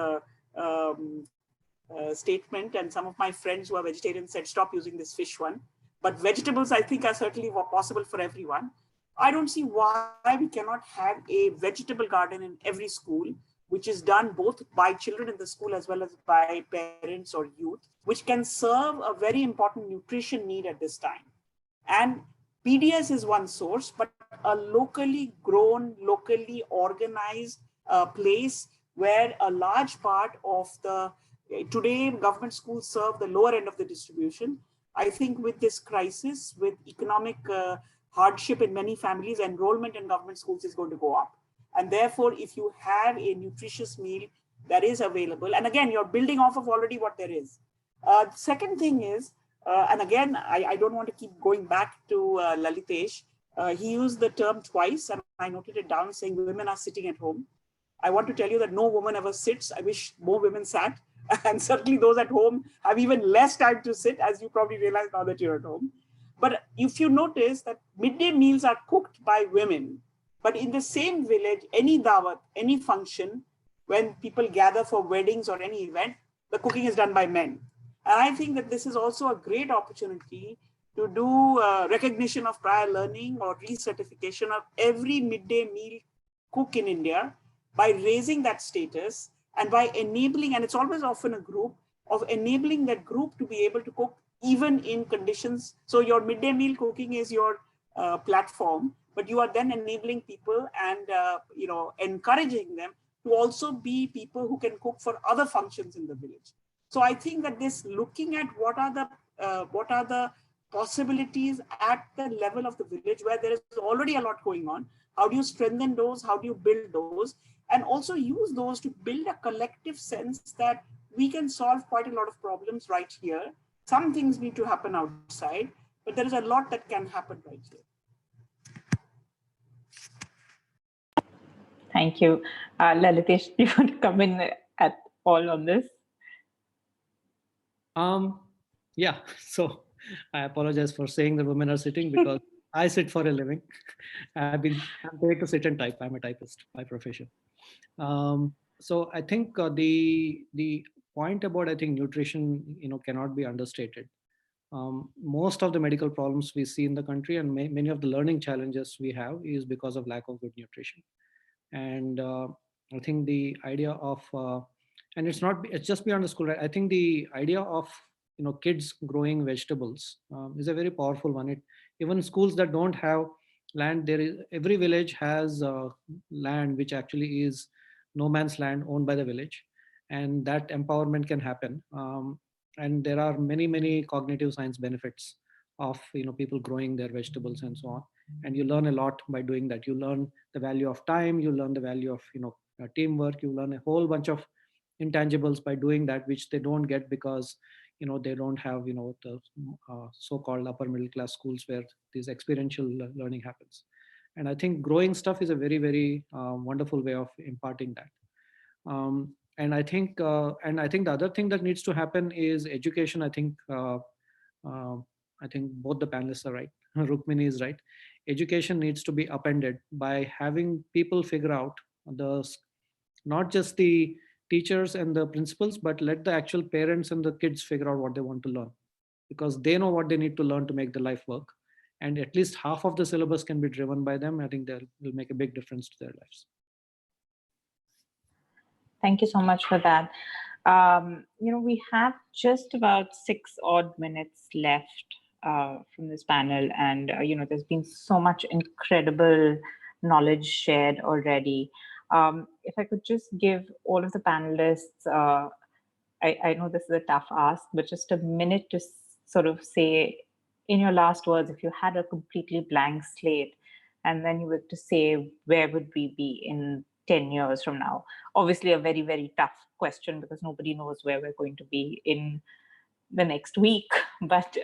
statement, and some of my friends who are vegetarians said, stop using this fish one. But vegetables, I think, are certainly possible for everyone. I don't see why we cannot have a vegetable garden in every school, which is done both by children in the school as well as by parents or youth, which can serve a very important nutrition need at this time. And PDS is one source, but a locally grown, locally organized place where a large part of today government schools serve the lower end of the distribution. I think with this crisis, with economic hardship in many families, enrollment in government schools is going to go up. And therefore, if you have a nutritious meal that is available, and again, you're building off of already what there is. The second thing is, and again, I don't want to keep going back to Lalitesh. He used the term twice, and I noted it down, saying women are sitting at home. I want to tell you that no woman ever sits. I wish more women sat. And certainly those at home have even less time to sit, as you probably realize now that you're at home. But if you notice that midday meals are cooked by women, but in the same village, any dawat, any function, when people gather for weddings or any event, the cooking is done by men. And I think that this is also a great opportunity to do recognition of prior learning or recertification of every midday meal cook in India by raising that status and by enabling, and it's always often a group, of enabling that group to be able to cook even in conditions. So your midday meal cooking is your platform, but you are then enabling people and encouraging them to also be people who can cook for other functions in the village. So I think that this looking at what are the possibilities at the level of the village where there is already a lot going on, how do you strengthen those, how do you build those, and also use those to build a collective sense that we can solve quite a lot of problems right here. Some things need to happen outside, but there is a lot that can happen right here. Thank you. Lalitesh, do you want to come in at all on this? Yeah, so I apologize for saying the women are sitting because I sit for a living. I'm paid to sit and type. I'm a typist by profession. So I think the point about, I think, nutrition, cannot be understated. Most of the medical problems we see in the country and many of the learning challenges we have is because of lack of good nutrition. And I think the idea of, and it's just beyond the school, right? I think the idea of, kids growing vegetables is a very powerful one. Even schools that don't have land, every village has land which actually is no man's land owned by the village, and that empowerment can happen. And there are many cognitive science benefits of people growing their vegetables and so on, and you learn a lot by doing that. You learn the value of time, you learn the value of teamwork, you learn a whole bunch of intangibles by doing that, which they don't get because they don't have the so-called upper middle class schools where this experiential learning happens. And I think growing stuff is a very wonderful way of imparting that. And I think the other thing that needs to happen is education. I think both the panelists are right. Rukmini is right. Education needs to be upended by having people figure out not just the teachers and the principals, but let the actual parents and the kids figure out what they want to learn, because they know what they need to learn to make the life work. And at least half of the syllabus can be driven by them. I think that will make a big difference to their lives. Thank you so much for that. We have just about 6 odd minutes left from this panel, and there's been so much incredible knowledge shared already. If I could just give all of the panelists, I know this is a tough ask, but just a minute to sort of say, in your last words, if you had a completely blank slate, and then you were to say, where would we be in 10 years from now? Obviously, a very, very tough question because nobody knows where we're going to be in the next week. But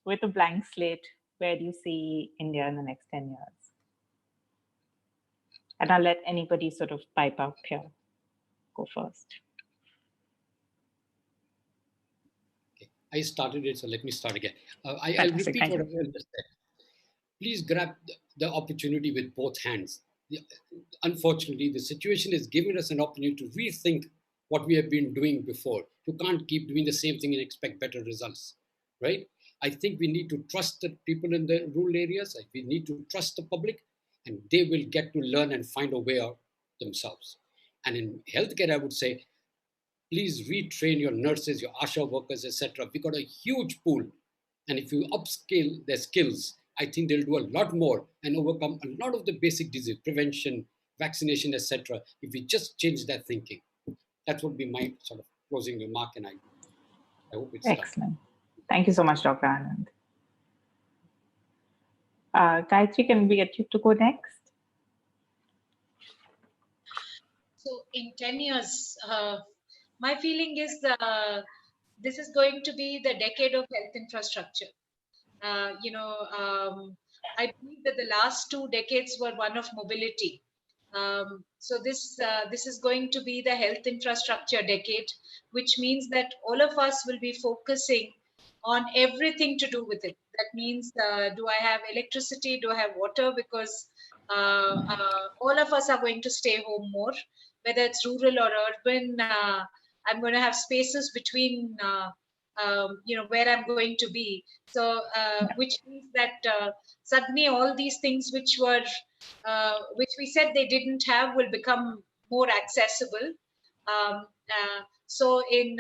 with a blank slate, where do you see India in the next 10 years? And I'll let anybody sort of pipe up here. Go first. Okay. I started it, so let me start again. I'll repeat what I just said. Please grab the opportunity with both hands. Unfortunately, the situation has given us an opportunity to rethink what we have been doing before. You can't keep doing the same thing and expect better results, right? I think we need to trust the people in the rural areas. We need to trust the public, and they will get to learn and find a way out themselves. And in healthcare, I would say, please retrain your nurses, your ASHA workers, etc. We've got a huge pool. And if you upscale their skills, I think they'll do a lot more and overcome a lot of the basic disease, prevention, vaccination, etc. if we just change that thinking. That would be my sort of closing remark, and I hope it's excellent. Done. Thank you so much, Dr. Anand. Gayatri, can we get you to go next? So in 10 years, my feeling is this is going to be the decade of health infrastructure. I believe that the last 2 decades were one of mobility. So this is going to be the health infrastructure decade, which means that all of us will be focusing on everything to do with it. That means, do I have electricity? Do I have water? Because all of us are going to stay home more, whether it's rural or urban. I'm going to have spaces between where I'm going to be. So, which means that suddenly all these things which we said they didn't have will become more accessible. So in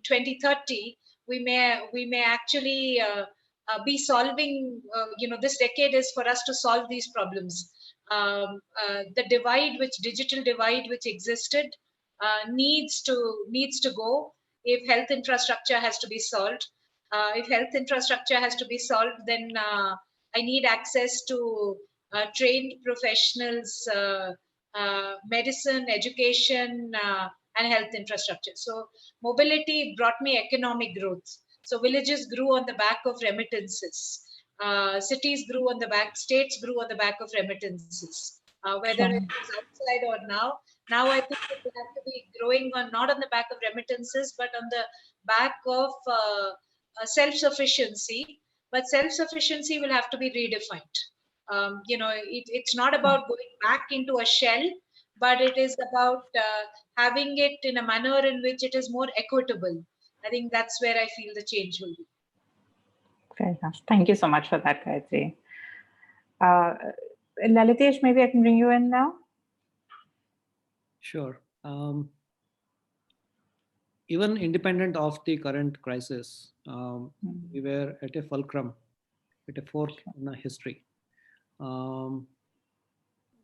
2030, we may actually be solving. This decade is for us to solve these problems. the digital divide which existed needs to go if health infrastructure has to be solved. If health infrastructure has to be solved, then I need access to trained professionals, medicine, education, and health infrastructure. So mobility brought me economic growth. So villages grew on the back of remittances. Cities grew on the back, states grew on the back of remittances, whether it was outside or now. Now I think it will have to be growing on not on the back of remittances, but on the back of self-sufficiency. But self-sufficiency will have to be redefined. It's not about going back into a shell, but it is about having it in a manner in which it is more equitable. I think that's where I feel the change will be. Fair enough. Thank you so much for that, Gayatri. Lalitesh, maybe I can bring you in now. Sure. Even independent of the current crisis, we were at a fulcrum, at a fork in our history.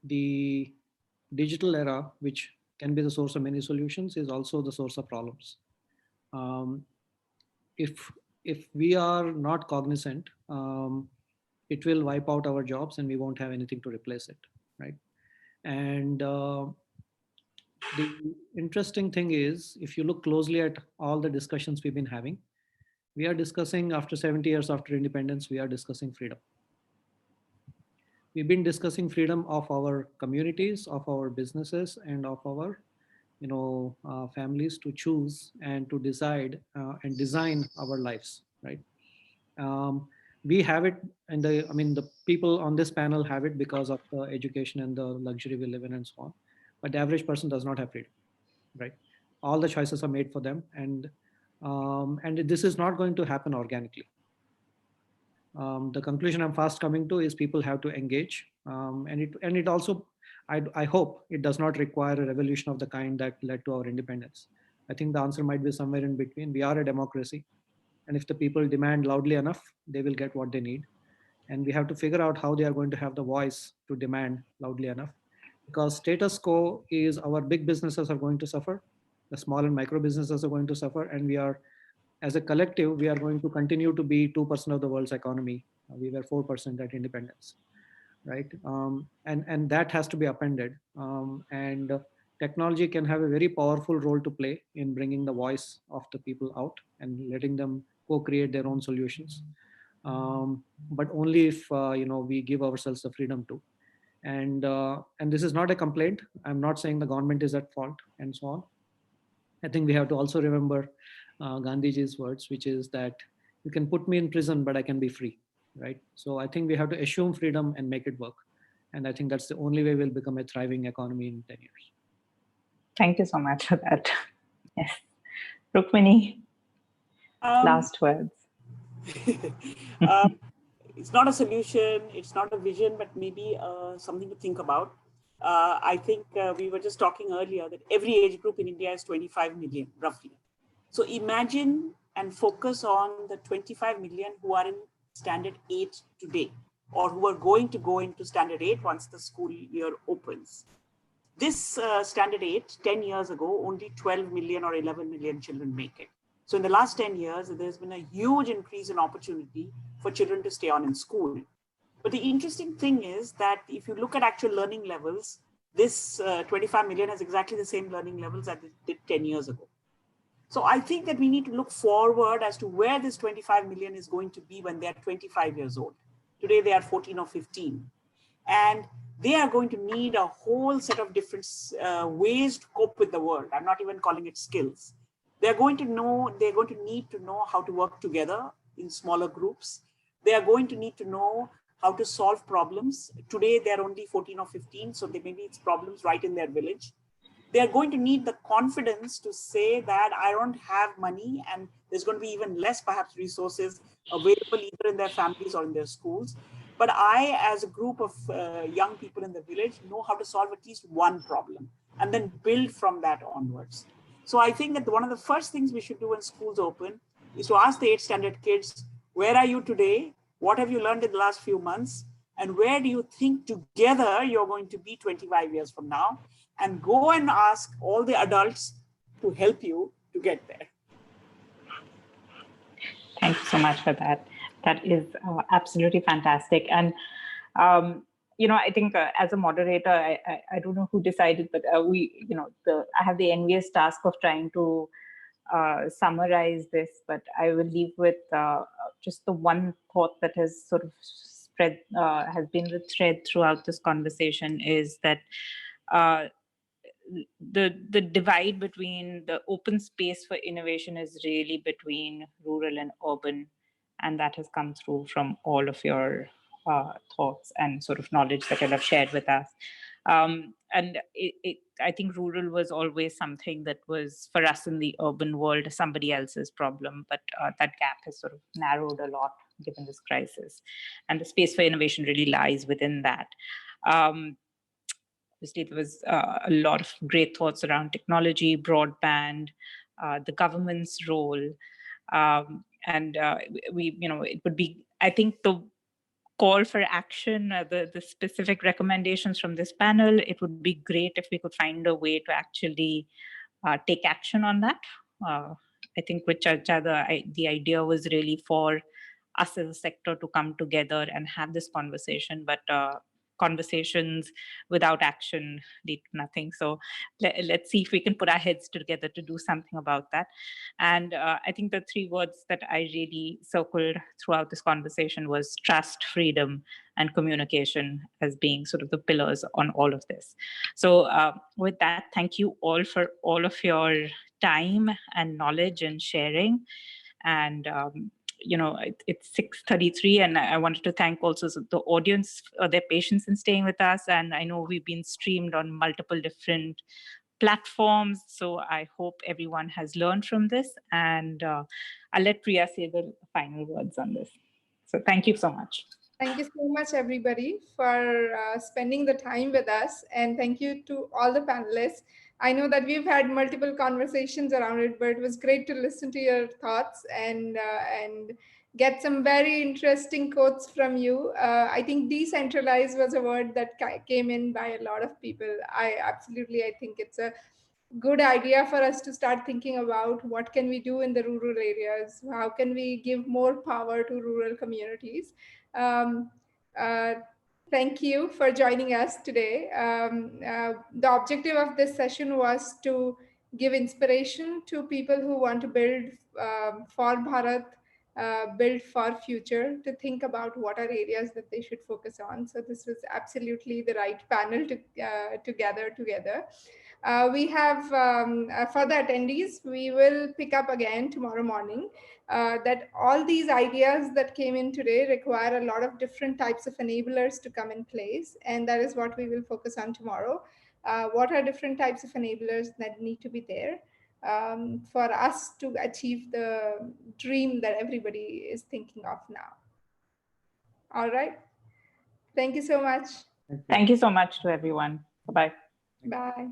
The digital era, which can be the source of many solutions, is also the source of problems. If we are not cognizant, it will wipe out our jobs and we won't have anything to replace it, right? And the interesting thing is, if you look closely at all the discussions we've been having, we are discussing, after 70 years after independence, we are discussing freedom. We've been discussing freedom of our communities, of our businesses, and of our families to choose and to decide and design our lives, right? We have it, and the people on this panel have it because of the education and the luxury we live in and so on. But the average person does not have freedom, right? All the choices are made for them, and this is not going to happen organically. The conclusion I'm fast coming to is people have to engage, and it also, I hope it does not require a revolution of the kind that led to our independence. I think the answer might be somewhere in between. We are a democracy, and if the people demand loudly enough, they will get what they need. And we have to figure out how they are going to have the voice to demand loudly enough, because status quo is our big businesses are going to suffer, the small and micro businesses are going to suffer, and we are, as a collective, we are going to continue to be 2% of the world's economy. We were 4% at independence, right? And that has to be upended. And technology can have a very powerful role to play in bringing the voice of the people out and letting them co-create their own solutions. But only if we give ourselves the freedom to. And this is not a complaint. I'm not saying the government is at fault and so on. I think we have to also remember Gandhiji's words, which is that you can put me in prison, but I can be free, right? So I think we have to assume freedom and make it work. And I think that's the only way we'll become a thriving economy in 10 years. Thank you so much for that. Yes. Rukmini, last words. It's not a solution, it's not a vision, but maybe something to think about. I think we were just talking earlier that every age group in India is 25 million, roughly. So imagine and focus on the 25 million who are in standard 8 today, or who are going to go into standard 8 once the school year opens. This standard 8, 10 years ago, only 12 million or 11 million children make it. So in the last 10 years, there's been a huge increase in opportunity for children to stay on in school. But the interesting thing is that if you look at actual learning levels, this 25 million has exactly the same learning levels that it did 10 years ago. So I think that we need to look forward as to where this 25 million is going to be when they're 25 years old. Today, they are 14 or 15. And they are going to need a whole set of different ways to cope with the world. I'm not even calling it skills. They're going to need to know how to work together in smaller groups. They are going to need to know how to solve problems. Today, they're only 14 or 15, so maybe it's problems right in their village. They're going to need the confidence to say that I don't have money, and there's going to be even less perhaps resources available either in their families or in their schools. But I, as a group of young people in the village, know how to solve at least one problem and then build from that onwards. So I think that one of the first things we should do when schools open is to ask the 8th standard kids, where are you today? What have you learned in the last few months? And where do you think together you're going to be 25 years from now? And go and ask all the adults to help you to get there. Thank you so much for that. That is absolutely fantastic. And, I think as a moderator, I don't know who decided, but I have the envious task of trying to summarize this, but I will leave with just the one thought that has sort of spread, has been the thread throughout this conversation, is that the divide between the open space for innovation is really between rural and urban, and that has come through from all of your thoughts and sort of knowledge that you have shared with us. And I think rural was always something that was, for us in the urban world, somebody else's problem, but that gap has sort of narrowed a lot given this crisis, and the space for innovation really lies within that. Obviously, there was a lot of great thoughts around technology, broadband, the government's role, and it would be, I think, the call for action, the specific recommendations from this panel. It would be great if we could find a way to actually take action on that. I think with Charcha, the idea was really for us as a sector to come together and have this conversation, but conversations without action lead to nothing. So let's see if we can put our heads together to do something about that. And I think the three words that I really circled throughout this conversation was trust, freedom, and communication as being sort of the pillars on all of this. So with that, thank you all for all of your time and knowledge and sharing. And it's 6:33, and I wanted to thank also the audience for their patience in staying with us. And I know we've been streamed on multiple different platforms, so I hope everyone has learned from this. And I'll let Priya say the final words on this. So thank you so much. Thank you so much, everybody, for spending the time with us. And thank you to all the panelists. I know that we've had multiple conversations around it, but it was great to listen to your thoughts and get some very interesting quotes from you. I think decentralized was a word that came in by a lot of people. I think it's a good idea for us to start thinking about what can we do in the rural areas? How can we give more power to rural communities? Thank you for joining us today. The objective of this session was to give inspiration to people who want to build for Bharat, build for future, to think about what are areas that they should focus on. So this was absolutely the right panel to gather together. We have, for the attendees, we will pick up again tomorrow morning. That all these ideas that came in today require a lot of different types of enablers to come in place. And that is what we will focus on tomorrow. What are different types of enablers that need to be there for us to achieve the dream that everybody is thinking of now. All right. Thank you so much. Thank you so much to everyone. Bye-bye. Bye.